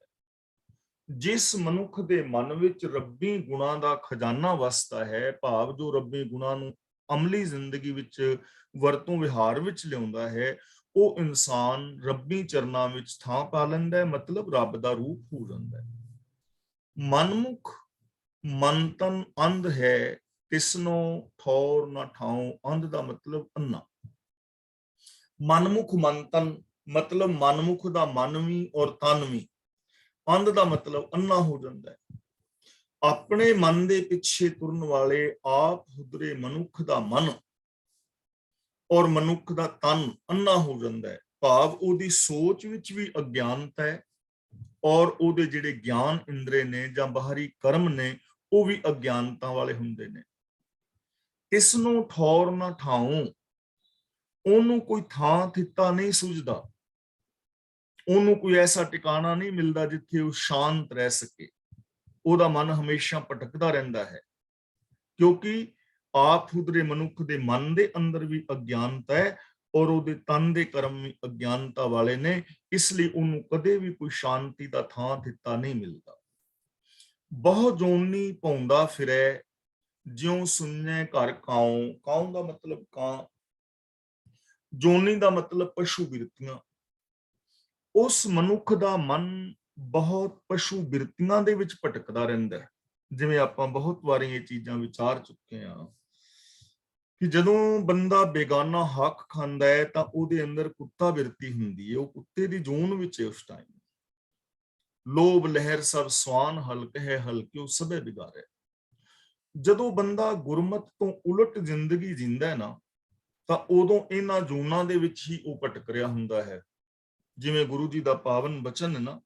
ਜਿਸ ਮਨੁੱਖ ਦੇ ਮਨ ਵਿੱਚ ਰੱਬੀ ਗੁਣਾਂ ਦਾ ਖਜ਼ਾਨਾ ਵਸਦਾ ਹੈ, ਭਾਵ ਜੋ ਰੱਬੀ ਗੁਣਾਂ ਨੂੰ ਅਮਲੀ ਜ਼ਿੰਦਗੀ ਵਿੱਚ ਵਰਤੋਂ ਵਿਹਾਰ ਵਿੱਚ ਲਿਆਉਂਦਾ ਹੈ, ਉਹ ਇਨਸਾਨ ਰੱਬੀ ਚਰਨਾਂ ਵਿੱਚ ਥਾਂ ਪਾ ਲੈਂਦਾ ਹੈ, ਮਤਲਬ ਰੱਬ ਦਾ ਰੂਪ ਹੋ ਜਾਂਦਾ ਹੈ। ਮਨਮੁਖ ਮਨ ਤਨ ਅੰਧ ਹੈ, ਤਿਸਨੋ ਠੌਰ ਨਾ ਠਾਉ। ਅੰਧ ਦਾ ਮਤਲਬ ਅੰਨਾ। ਮਨਮੁਖ ਮਨ ਤਨ ਮਤਲਬ ਮਨਮੁਖ ਦਾ ਮਨ ਵੀ ਔਰ ਤਨ ਵੀ। ਅੰਧ ਦਾ ਮਤਲਬ ਅੰਨਾ ਹੋ ਜਾਂਦਾ ਹੈ। ਆਪਣੇ ਮਨ ਦੇ ਪਿੱਛੇ ਤੁਰਨ ਵਾਲੇ ਆਪ ਹੁਦਰੇ ਮਨੁੱਖ ਦਾ ਮਨ ਔਰ ਮਨੁੱਖ ਦਾ ਤਨ ਅੰਨਾ ਹੋ ਜਾਂਦਾ ਹੈ, ਭਾਵ ਉਹਦੀ ਸੋਚ ਵਿੱਚ ਵੀ ਅਗਿਆਨਤਾ ਹੈ ਔਰ ਉਹਦੇ ਜਿਹੜੇ ਗਿਆਨ ਇੰਦਰੇ ਨੇ ਜਾਂ ਬਾਹਰੀ ਕਰਮ ਨੇ, ਉਹ ਵੀ ਅਗਿਆਨਤਾ ਵਾਲੇ ਹੁੰਦੇ ਨੇ। ਇਸ ਨੂੰ ਠੌਰ ਨਾ ਠਾਉ। ਉਹਨੂੰ ਕੋਈ ਥਾਂ ਥਿੱਤਾ ਨਹੀਂ ਸੁਝਦਾ, ਉਹਨੂੰ ਕੋਈ ਐਸਾ ਟਿਕਾਣਾ ਨਹੀਂ ਮਿਲਦਾ ਜਿੱਥੇ ਉਹ ਸ਼ਾਂਤ ਰਹਿ ਸਕੇ। ਉਹਦਾ ਮਨ ਹਮੇਸ਼ਾ ਭਟਕਦਾ ਰਹਿੰਦਾ ਹੈ, ਕਿਉਂਕਿ ਆਪ ਹੁਦਰੇ ਮਨੁੱਖ ਦੇ ਮਨ ਦੇ ਅੰਦਰ ਵੀ ਅਗਿਆਨਤਾ ਹੈ ਔਰ ਉਹਦੇ ਤਨ ਦੇ ਕਰਮ ਵੀ ਅਗਿਆਨਤਾ ਵਾਲੇ ਨੇ। ਇਸ ਲਈ ਉਹਨੂੰ ਕਦੇ ਵੀ ਕੋਈ ਸ਼ਾਂਤੀ ਦਾ ਥਾਂ ਥਿੱਤਾ ਨਹੀਂ ਮਿਲਦਾ। ਬਹੁ ਜੋਨੀ ਭੌਂਦਾ ਫਿਰੈ, ਜਿਉ ਸੁਣੈ ਘਰ ਕਾਉ। ਕਾਉ ਦਾ ਮਤਲਬ ਕਾਂ, ਜੋਨੀ ਦਾ ਮਤਲਬ ਪਸ਼ੂ ਬਿਰਤੀਆਂ। ਉਸ ਮਨੁੱਖ ਦਾ ਮਨ ਬਹੁਤ ਪਸ਼ੂ ਬਿਰਤੀਆਂ ਦੇ ਵਿੱਚ ਭਟਕਦਾ ਰਹਿੰਦਾ ਹੈ। ਜਿਵੇਂ ਆਪਾਂ ਬਹੁਤ ਵਾਰੀ ਇਹ ਚੀਜ਼ਾਂ ਵਿਚਾਰ ਚੁੱਕੇ ਹਾਂ ਕਿ ਜਦੋਂ ਬੰਦਾ ਬੇਗਾਨਾ ਹੱਕ ਖਾਂਦਾ ਹੈ ਤਾਂ ਉਹਦੇ ਅੰਦਰ ਕੁੱਤਾ ਬਿਰਤੀ ਹੁੰਦੀ ਹੈ, ਉਹ ਕੁੱਤੇ ਦੀ ਜੂਨ ਵਿੱਚ ਹੈ ਉਸ ਟਾਈਮ। ਲੋਭ ਲਹਿਰ ਸਭ ਸਵਾਨ ਹਲਕ ਹੈ, ਹਲਕਿਓ ਸਭੇ ਬਿਗਾਰੇ। ਜਦੋਂ ਬੰਦਾ ਗੁਰਮਤ ਤੋਂ ਉਲਟ ਜ਼ਿੰਦਗੀ ਜਿੰਦਾ ਹੈ ਨਾ, ਤਾਂ ਉਦੋਂ ਇਹਨਾਂ ਜੂਨਾਂ ਦੇ ਵਿੱਚ ਹੀ ਉਹ ਭਟਕ ਰਿਹਾ ਹੁੰਦਾ ਹੈ। ਜਿਵੇਂ ਗੁਰੂ ਜੀ ਦਾ ਪਾਵਨ ਬਚਨ ਹੈ ਨਾ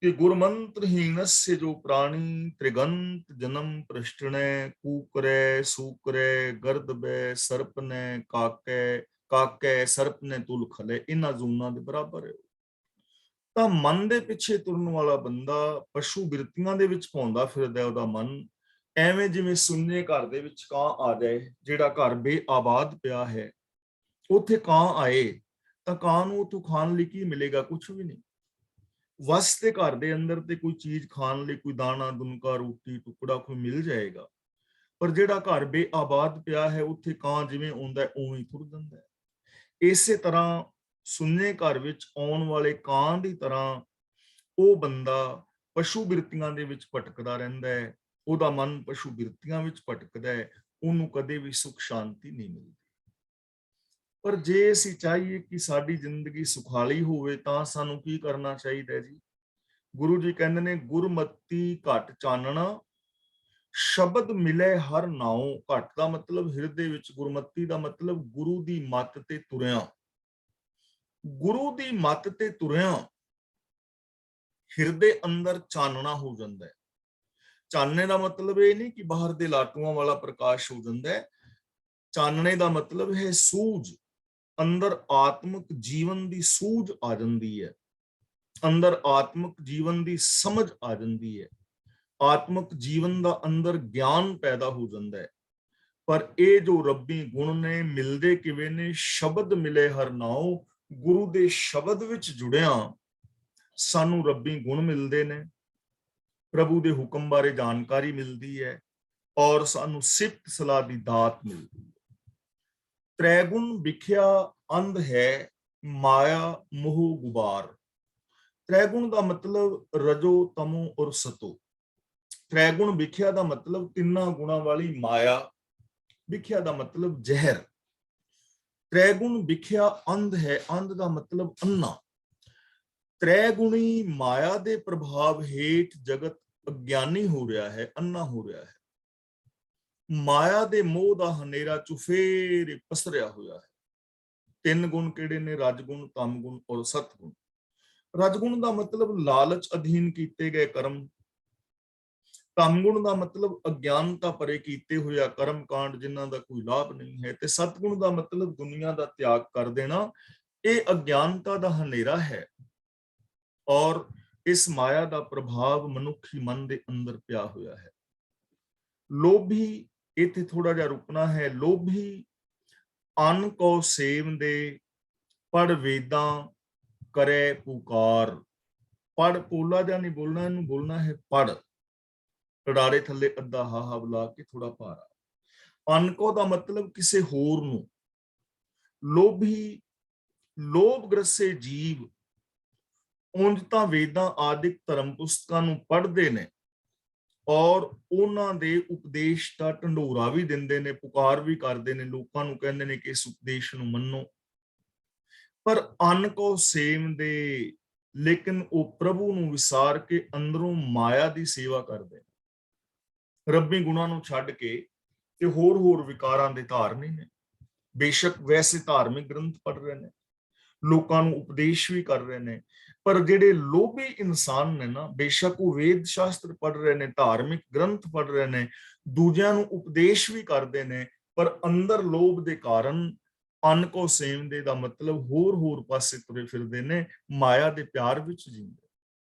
ਕਿ ਗੁਰਮੰਤਰਹੀਨस्य ਜੋ ਪ੍ਰਾਣੀ ਤ੍ਰਿਗੰਤ ਜਨਮ ਪ੍ਰਸ਼ਟਣੈ, ਕੂਕਰੈ ਸੂਕਰੈ ਗਰਦਬੈ ਸਰਪਨੈ ਕਾਕੈ, ਕਾਕੈ ਸਰਪਨੈ ਤੁਲ ਖਲੇ। ਇਹਨਾਂ ਜੂਨਾਂ ਦੇ ਬਰਾਬਰ ਹੈ। ਤਾਂ ਮਨ ਦੇ ਪਿੱਛੇ ਤੁਰਨ ਵਾਲਾ ਬੰਦਾ ਪਸ਼ੂ ਬਿਰਤੀਆਂ ਦੇ ਵਿੱਚ ਪਾਉਂਦਾ ਫਿਰਦਾ ਉਹਦਾ ਮਨ, ਐਵੇਂ ਜਿਵੇਂ ਸੁੰਨੇ ਘਰ ਦੇ ਵਿੱਚ ਕਾਂ ਆ ਜਾਏ। ਜਿਹੜਾ ਘਰ ਬੇਆਬਾਦ ਪਿਆ ਹੈ, ਉੱਥੇ ਕਾਂ ਆਏ ਤਾਂ ਕਾਂ ਨੂੰ ਉੱਥੋਂ ਖਾਣ ਲਈ ਕੀ ਮਿਲੇਗਾ? ਕੁਛ ਵੀ ਨਹੀਂ। ਵਸਤੇ ਘਰ ਦੇ ਅੰਦਰ ਤੇ ਕੋਈ ਚੀਜ਼ ਖਾਣ ਲਈ, ਕੋਈ ਦਾਣਾ ਦੁਨਕਾ, ਰੋਟੀ ਟੁਕੜਾ ਕੋਈ ਮਿਲ ਜਾਏਗਾ, ਪਰ ਜਿਹੜਾ ਘਰ ਬੇਆਬਾਦ ਪਿਆ ਹੈ ਉੱਥੇ ਕਾਂ ਜਿਵੇਂ ਆਉਂਦਾ ਉਵੇਂ ਹੀ ਤੁਰ ਜਾਂਦਾ ਹੈ। ਇਸੇ ਤਰ੍ਹਾਂ ਸੁੰਨੇ ਘਰ ਵਿੱਚ ਆਉਣ ਵਾਲੇ ਕਾਂ ਦੀ ਤਰ੍ਹਾਂ ਉਹ ਬੰਦਾ ਪਸ਼ੂ ਬਿਰਤੀਆਂ ਦੇ ਵਿੱਚ ਭਟਕਦਾ ਰਹਿੰਦਾ ਹੈ। ਉਹਦਾ ਮਨ ਪਸ਼ੂ ਬਿਰਤੀਆਂ ਵਿੱਚ ਭਟਕਦਾ ਹੈ, ਉਹਨੂੰ ਕਦੇ ਵੀ ਸੁਖ ਸ਼ਾਂਤੀ ਨਹੀਂ ਮਿਲਦੀ। ਪਰ ਜੇ ਅਸੀਂ ਚਾਹੀਏ ਕਿ ਸਾਡੀ ਜ਼ਿੰਦਗੀ ਸੁਖਾਲੀ ਹੋਵੇ ਤਾਂ ਸਾਨੂੰ ਕੀ ਕਰਨਾ ਚਾਹੀਦਾ ਜੀ? ਗੁਰੂ ਜੀ ਕਹਿੰਦੇ ਨੇ ਗੁਰਮਤੀ ਘਟ ਚਾਨਣਾ, ਸ਼ਬਦ ਮਿਲੇ ਹਰ ਨਾਉ। ਘਟ ਦਾ ਮਤਲਬ ਹਿਰਦੇ ਵਿੱਚ, ਗੁਰਮਤੀ ਦਾ ਮਤਲਬ ਗੁਰੂ ਦੀ ਮੱਤ ਤੇ ਤੁਰਿਆ। ਗੁਰੂ ਦੀ ਮੱਤ ਤੇ ਤੁਰਿਆ ਹਿਰਦੇ ਅੰਦਰ ਚਾਨਣਾ ਹੋ ਜਾਂਦਾ ਹੈ। ਚਾਨਣੇ ਦਾ ਮਤਲਬ ਇਹ ਨਹੀਂ ਕਿ ਬਾਹਰ ਦੇ ਲਾਟੂਆਂ ਵਾਲਾ ਪ੍ਰਕਾਸ਼ ਹੋ ਜਾਂਦਾ ਹੈ। ਚਾਨਣੇ ਦਾ ਮਤਲਬ ਹੈ ਸੂਝ। ਅੰਦਰ ਆਤਮਿਕ ਜੀਵਨ ਦੀ ਸੂਝ ਆ ਜਾਂਦੀ ਹੈ, ਅੰਦਰ ਆਤਮਿਕ ਜੀਵਨ ਦੀ ਸਮਝ ਆ ਜਾਂਦੀ ਹੈ, ਆਤਮਿਕ ਜੀਵਨ ਦਾ ਅੰਦਰ ਗਿਆਨ ਪੈਦਾ ਹੋ ਜਾਂਦਾ ਹੈ। ਪਰ ਇਹ ਜੋ ਰੱਬੀ ਗੁਣ ਨੇ ਮਿਲਦੇ ਕਿਵੇਂ ਨੇ? ਸ਼ਬਦ ਮਿਲੇ ਹਰ ਨਾਉ। ਗੁਰੂ ਦੇ ਸ਼ਬਦ ਵਿੱਚ ਜੁੜਿਆ ਸਾਨੂੰ ਰੱਬੀ ਗੁਣ ਮਿਲਦੇ ਨੇ, ਪ੍ਰਭੂ ਦੇ ਹੁਕਮ ਬਾਰੇ ਜਾਣਕਾਰੀ ਮਿਲਦੀ ਹੈ ਔਰ ਸਾਨੂੰ ਸਿਫਤ ਸਲਾਹ ਦੀ ਦਾਤ ਮਿਲਦੀ ਹੈ। ਤ੍ਰੈਗੁਣ ਵਿਖਿਆ ਅੰਧ ਹੈ, ਮਾਇਆ ਮੋਹ ਗੁਬਾਰ। ਤ੍ਰੈਗੁਣ ਦਾ ਮਤਲਬ ਰਜੋ, ਤਮੋ ਔਰ ਸਤੋ। ਤ੍ਰੈਗੁਣ ਵਿਖਿਆ ਦਾ ਮਤਲਬ ਤਿੰਨਾਂ ਗੁਣਾਂ ਵਾਲੀ ਮਾਇਆ, ਵਿਖਿਆ ਦਾ ਮਤਲਬ ਜ਼ਹਿਰ। ਤ੍ਰੈਗੁਣ ਵਿਖਿਆ ਅੰਧ ਹੈ, ਅੰਧ ਦਾ ਮਤਲਬ ਅੰਨਾ। ਤ੍ਰੈਗੁਣੀ ਮਾਇਆ ਦੇ ਪ੍ਰਭਾਵ ਹੇਠ ਜਗਤ ਅਗਿਆਨੀ ਹੋ ਰਿਹਾ ਹੈ, ਅੰਨਾ ਹੋ ਰਿਹਾ ਹੈ। ਮਾਇਆ ਦੇ ਮੋਹ ਦਾ ਹਨੇਰਾ ਚੁਫੇਰੇ ਪਸਰਿਆ ਹੋਇਆ ਹੈ। ਤਿੰਨ ਗੁਣ ਕਿਹੜੇ ਨੇ? ਰਜਗੁਣ, ਤਮਗੁਣ ਔਰ ਸਤਗੁਣ। ਰਜਗੁਣ ਦਾ ਮਤਲਬ ਲਾਲਚ ਅਧੀਨ ਕੀਤੇ ਗਏ ਕਰਮ। ਤਮਗੁਣ ਦਾ ਮਤਲਬ ਅਗਿਆਨਤਾ ਭਰੇ ਕੀਤੇ ਹੋਇਆ ਕਰਮ ਕਾਂਡ ਜਿਨ੍ਹਾਂ ਦਾ ਕੋਈ ਲਾਭ ਨਹੀਂ ਹੈ। ਤੇ ਸਤਗੁਣ ਦਾ ਮਤਲਬ ਦੁਨੀਆ ਦਾ ਤਿਆਗ ਕਰ ਦੇਣਾ। ਇਹ ਅਗਿਆਨਤਾ ਦਾ ਹਨੇਰਾ ਹੈ ਔਰ ਇਸ ਮਾਇਆ ਦਾ ਪ੍ਰਭਾਵ ਮਨੁੱਖੀ ਮਨ ਦੇ ਅੰਦਰ ਪਿਆ ਹੋਇਆ ਹੈ। ਲੋਭੀ, ਇੱਥੇ ਥੋੜਾ ਜਿਹਾ ਰੁਕਣਾ ਹੈ। ਲੋਭੀ ਅੰਨ ਕੋ ਸੇਵ ਪੜ ਵੇਦਾਂ ਕਰੇ ਪੁਕਾਰ। ਪੜ ਪੋਲਾ ਜਾਂ ਨਹੀਂ ਬੋਲਣਾ, ਇਹਨੂੰ ਬੋਲਣਾ ਹੈ ਪੜ। ਕੜਾਰੇ ਥੱਲੇ ਅੱਧਾ ਹਾਹਾ ਬੁਲਾ ਕੇ ਥੋੜਾ ਭਾਰਾ। ਅੰਨ ਕੋ ਦਾ ਮਤਲਬ ਕਿਸੇ ਹੋਰ ਨੂੰ। ਲੋਭੀ, ਲੋਭ ਗ੍ਰਸੇ ਜੀਵ ਉਂਝ ਤਾਂ ਵੇਦਾਂ ਆਦਿਕ ਧਰਮ ਪੁਸਤਕਾਂ ਨੂੰ ਪੜ੍ਹਦੇ ਨੇ ਔਰ ਉਹਨਾਂ ਦੇ ਉਪਦੇਸ਼ ਦਾ ਢੰਡੋਰਾ ਵੀ ਦਿੰਦੇ ਨੇ, ਪੁਕਾਰ ਵੀ ਕਰਦੇ ਨੇ, ਲੋਕਾਂ ਨੂੰ ਕਹਿੰਦੇ ਨੇ ਕਿ ਇਸ ਉਪਦੇਸ਼ ਨੂੰ ਮੰਨੋ। ਪਰ ਅੰਨ ਕੋ ਸੇਵਦੇ, ਲੇਕਿਨ ਉਹ ਪ੍ਰਭੂ ਨੂੰ ਵਿਸਾਰ ਕੇ ਅੰਦਰੋਂ ਮਾਇਆ ਦੀ ਸੇਵਾ ਕਰਦੇ ਨੇ। ਰੱਬੀ ਗੁਣਾਂ ਨੂੰ ਛੱਡ ਕੇ ਤੇ ਹੋਰ ਵਿਕਾਰਾਂ ਦੇ ਧਾਰਨੀ ਨੇ। ਬੇਸ਼ੱਕ ਵੈਸੇ ਧਾਰਮਿਕ ਗ੍ਰੰਥ ਪੜ੍ਹ ਰਹੇ ਨੇ, ਲੋਕਾਂ ਨੂੰ ਉਪਦੇਸ਼ ਵੀ ਕਰ ਰਹੇ ਨੇ, ਪਰ ਜਿਹੜੇ ਲੋਭੀ ਇਨਸਾਨ ਨੇ ਨਾ, ਬੇਸ਼ੱਕ ਉਹ ਵੇਦ ਸ਼ਾਸਤਰ ਪੜ੍ਹ ਰਹੇ ਨੇ, ਧਾਰਮਿਕ ਗ੍ਰੰਥ ਪੜ੍ਹ ਰਹੇ ਨੇ, ਦੂਜਿਆਂ ਨੂੰ ਉਪਦੇਸ਼ ਵੀ ਕਰਦੇ ਨੇ, ਪਰ ਅੰਦਰ ਲੋਭ ਦੇ ਕਾਰਨ ਅੰਨ ਕੋ ਸੇਵਦੇ ਦਾ ਮਤਲਬ ਹੋਰ ਪਾਸੇ ਤੁਰੇ ਫਿਰਦੇ ਨੇ, ਮਾਇਆ ਦੇ ਪਿਆਰ ਵਿੱਚ ਜੀਂਦੇ,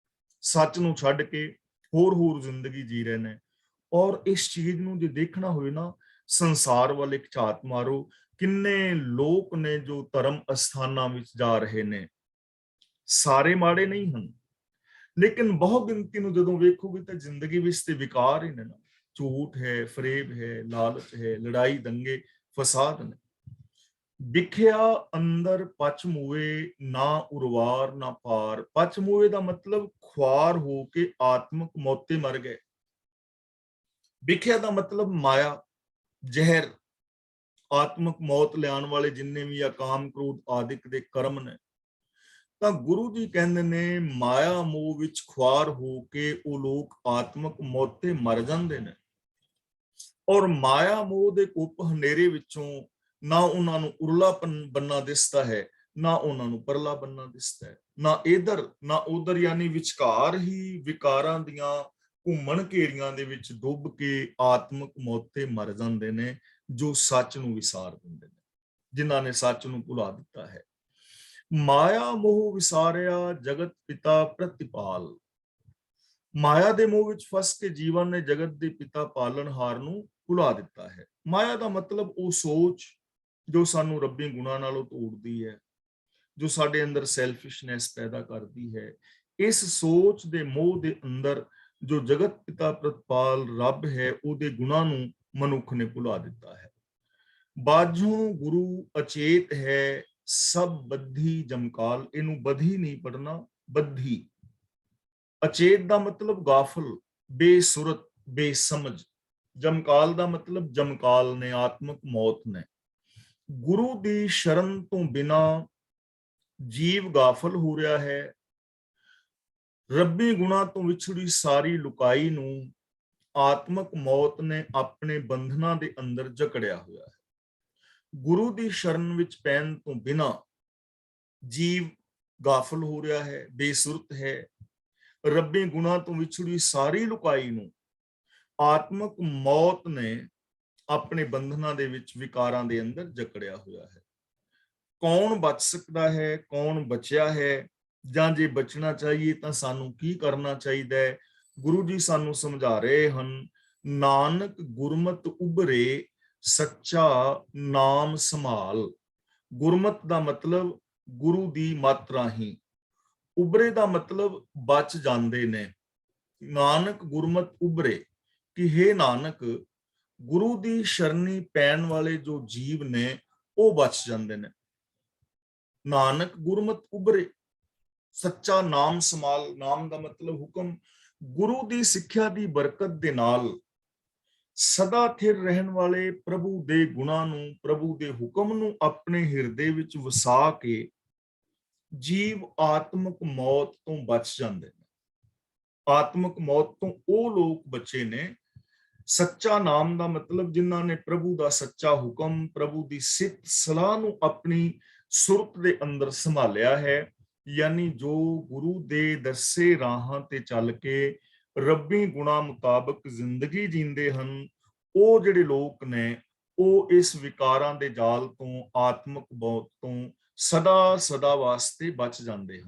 ਸੱਚ ਨੂੰ ਛੱਡ ਕੇ ਹੋਰ ਜ਼ਿੰਦਗੀ ਜੀ ਰਹੇ ਨੇ। ਔਰ ਇਸ ਚੀਜ਼ ਨੂੰ ਜੇ ਦੇਖਣਾ ਹੋਵੇ ਨਾ, ਸੰਸਾਰ ਵੱਲ ਇੱਕ ਝਾਤ ਮਾਰੋ, ਕਿੰਨੇ ਲੋਕ ਨੇ ਜੋ ਧਰਮ ਅਸਥਾਨਾਂ ਵਿੱਚ ਜਾ ਰਹੇ ਨੇ। ਸਾਰੇ ਮਾੜੇ ਨਹੀਂ ਹਨ, ਲੇਕਿਨ ਬਹੁ ਗਿਣਤੀ ਨੂੰ ਜਦੋਂ ਵੇਖੋਗੇ ਤਾਂ ਜ਼ਿੰਦਗੀ ਵਿੱਚ ਤੇ ਵਿਕਾਰ ਹੀ ਨੇ ਨਾ। ਝੂਠ ਹੈ, ਫਰੇਬ ਹੈ, ਲਾਲਚ ਹੈ, ਲੜਾਈ ਦੰਗੇ ਫਸਾਦ ਨੇ। ਵਿਖਿਆ ਅੰਦਰ ਪਚ ਮੂਏ, ਨਾ ਉਰਵਾਰ ਨਾ ਪਾਰ। ਪਚ ਮੂਏ ਦਾ ਮਤਲਬ ਖੁਆਰ ਹੋ ਕੇ ਆਤਮਕ ਮੌਤੇ ਮਰ ਗਏ। ਵਿਖਿਆ ਦਾ ਮਤਲਬ ਮਾਇਆ, ਜ਼ਹਿਰ, ਆਤਮਕ ਮੌਤ ਲਿਆਉਣ ਵਾਲੇ ਜਿੰਨੇ ਵੀ ਆ ਕਾਮ ਕ੍ਰੋਧ ਆਦਿਕ ਦੇ ਕਰਮ ਨੇ। ਤਾਂ ਗੁਰੂ ਜੀ ਕਹਿੰਦੇ ਨੇ ਮਾਇਆ ਮੋਹ ਵਿੱਚ ਖੁਆਰ ਹੋ ਕੇ ਉਹ ਲੋਕ ਆਤਮਕ ਮੌਤੇ ਮਰ ਜਾਂਦੇ ਨੇ। ਔਰ ਮਾਇਆ ਮੋਹ ਦੇ ਕੁੱਪ ਹਨੇਰੇ ਵਿੱਚੋਂ ਨਾ ਉਹਨਾਂ ਨੂੰ ਉਰਲਾ ਬੰਨਾ ਦਿਸਦਾ ਹੈ, ਨਾ ਉਹਨਾਂ ਨੂੰ ਪਰਲਾ ਬੰਨਾ ਦਿਸਦਾ ਹੈ, ਨਾ ਇਧਰ ਨਾ ਉਧਰ, ਯਾਨੀ ਵਿਚਕਾਰ ਹੀ ਵਿਕਾਰਾਂ ਦੀਆਂ ਘੁੰਮਣ ਘੇਰੀਆਂ ਦੇ ਵਿੱਚ ਡੁੱਬ ਕੇ ਆਤਮਕ ਮੌਤੇ ਮਰ ਜਾਂਦੇ ਨੇ, ਜੋ ਸੱਚ ਨੂੰ ਵਿਸਾਰ ਦਿੰਦੇ ਨੇ, ਜਿਨ੍ਹਾਂ ਨੇ ਸੱਚ ਨੂੰ ਭੁਲਾ ਦਿੱਤਾ ਹੈ। ਮਾਇਆ ਮੋਹ ਵਿਸਾਰਿਆ ਜਗਤ ਪਿਤਾ ਪ੍ਰਤਿਪਾਲ। ਮਾਇਆ ਦੇ ਮੋਹ ਵਿੱਚ ਫਸ ਕੇ ਜੀਵਨ ਨੇ ਜਗਤ ਦੇ ਪਿਤਾ ਪਾਲਣਹਾਰ ਨੂੰ ਭੁਲਾ ਦਿੱਤਾ ਹੈ। ਮਾਇਆ ਦਾ ਮਤਲਬ ਉਹ ਸੋਚ ਜੋ ਸਾਨੂੰ ਰੱਬੀ ਗੁਣਾਂ ਨਾਲੋਂ ਤੋੜਦੀ ਹੈ, ਜੋ ਸਾਡੇ ਅੰਦਰ ਸੈਲਫਿਸ਼ਨੈਸ ਪੈਦਾ ਕਰਦੀ ਹੈ। ਇਸ ਸੋਚ ਦੇ ਮੋਹ ਦੇ ਅੰਦਰ ਜੋ ਜਗਤ ਪਿਤਾ ਪ੍ਰਤਪਾਲ ਰੱਬ ਹੈ, ਉਹਦੇ ਗੁਣਾਂ ਨੂੰ ਮਨੁੱਖ ਨੇ ਭੁਲਾ ਦਿੱਤਾ ਹੈ। ਬਾਝੋਂ ਗੁਰੂ ਅਚੇਤ ਹੈ ਸਭ ਬੱਧੀ ਜਮਕਾਲ। ਇਹਨੂੰ ਬਧੀ ਨਹੀਂ ਪੜਨਾ, ਬੱਧੀ। ਅਚੇਤ ਦਾ ਮਤਲਬ ਗਾਫਲ, ਬੇਸੁਰਤ, ਬੇਸਮਝ। ਜਮਕਾਲ ਦਾ ਮਤਲਬ ਜਮਕਾਲ ਨੇ, ਆਤਮਕ ਮੌਤ ਨੇ। ਗੁਰੂ ਦੀ ਸ਼ਰਨ ਤੋਂ ਬਿਨਾ ਜੀਵ ਗਾਫਲ ਹੋ ਰਿਹਾ ਹੈ। ਰੱਬੀ ਗੁਣਾਂ ਤੋਂ ਵਿਛੜੀ ਸਾਰੀ ਲੁਕਾਈ ਨੂੰ ਆਤਮਕ ਮੌਤ ਨੇ ਆਪਣੇ ਬੰਧਨਾਂ ਦੇ ਅੰਦਰ ਜਕੜਿਆ ਹੋਇਆ ਹੈ। ਗੁਰੂ ਦੀ ਸ਼ਰਨ ਵਿੱਚ ਪੈਣ ਤੋਂ ਬਿਨਾ ਜੀਵ ਗਾਫਲ ਹੋ ਰਿਹਾ ਹੈ, ਬੇਸੁਰਤ ਹੈ। ਰੱਬੀ ਗੁਣਾਂ ਤੋਂ ਵਿਛੜੀ ਸਾਰੀ ਲੁਕਾਈ ਨੂੰ ਆਤਮਕ ਮੌਤ ਨੇ ਆਪਣੇ ਬੰਧਨਾਂ ਦੇ ਵਿੱਚ, ਵਿਕਾਰਾਂ ਦੇ ਅੰਦਰ ਜਕੜਿਆ ਹੋਇਆ ਹੈ। ਕੌਣ ਬਚ ਸਕਦਾ ਹੈ, ਕੌਣ ਬਚਿਆ ਹੈ, ਜਾਂ ਜੇ ਬਚਣਾ ਚਾਹੀਏ ਤਾਂ ਸਾਨੂੰ ਕੀ ਕਰਨਾ ਚਾਹੀਦਾ ਹੈ? ਗੁਰੂ ਜੀ ਸਾਨੂੰ ਸਮਝਾ ਰਹੇ ਹਨ, ਨਾਨਕ ਗੁਰਮਤਿ ਉਭਰੇ ਸੱਚਾ ਨਾਮ ਸੰਭਾਲ। ਗੁਰਮਤਿ ਦਾ ਮਤਲਬ ਗੁਰੂ ਦੀ ਮੱਤ ਰਾਹੀਂ, ਉਭਰੇ ਦਾ ਮਤਲਬ ਬਚ ਜਾਂਦੇ ਨੇ। ਨਾਨਕ ਗੁਰਮਤਿ ਉਭਰੇ ਕਿ ਹੇ ਨਾਨਕ, ਗੁਰੂ ਦੀ ਸ਼ਰਨੀ ਪੈਣ ਵਾਲੇ ਜੋ ਜੀਵ ਨੇ ਉਹ ਬਚ ਜਾਂਦੇ ਨੇ। ਨਾਨਕ ਗੁਰਮਤਿ ਉਭਰੇ, ਸੱਚਾ ਨਾਮ ਸਮਾਲ, ਨਾਮ ਦਾ ਮਤਲਬ ਹੁਕਮ। ਗੁਰੂ ਦੀ ਸਿੱਖਿਆ ਦੀ ਬਰਕਤ ਦੇ ਨਾਲ ਸਦਾ ਥਿਰ ਰਹਿਣ ਵਾਲੇ ਪ੍ਰਭੂ ਦੇ ਗੁਣਾਂ ਨੂੰ, ਪ੍ਰਭੂ ਦੇ ਹੁਕਮ ਨੂੰ ਆਪਣੇ ਹਿਰਦੇ ਵਿੱਚ ਵਸਾ ਕੇ ਜੀਵ ਆਤਮਿਕ ਮੌਤ ਤੋਂ ਬਚ ਜਾਂਦੇ ਨੇ। ਆਤਮਿਕ ਮੌਤ ਤੋਂ ਉਹ ਲੋਕ ਬਚੇ ਨੇ, ਸੱਚਾ ਨਾਮ ਦਾ ਮਤਲਬ ਜਿਨ੍ਹਾਂ ਨੇ ਪ੍ਰਭੂ ਦਾ ਸੱਚਾ ਹੁਕਮ, ਪ੍ਰਭੂ ਦੀ ਸਿੱਧ ਸਲਾਹ ਨੂੰ ਆਪਣੀ ਸੁਰਤ ਦੇ ਅੰਦਰ ਸੰਭਾਲਿਆ ਹੈ। ਯਾਨੀ ਜੋ ਗੁਰੂ ਦੇ ਦੱਸੇ ਰਾਹਾਂ ਤੇ ਚੱਲ ਕੇ ਰੱਬੀ ਗੁਣਾ ਮੁਤਾਬਕ ਜ਼ਿੰਦਗੀ ਜੀਂਦੇ ਹਨ, ਉਹ ਜਿਹੜੇ ਲੋਕ ਨੇ ਉਹ ਇਸ ਵਿਕਾਰਾਂ ਦੇ ਜਾਲ ਤੋਂ, ਆਤਮਿਕ ਮੌਤ ਤੋਂ ਸਦਾ ਸਦਾ ਵਾਸਤੇ ਬਚ ਜਾਂਦੇ ਹਨ।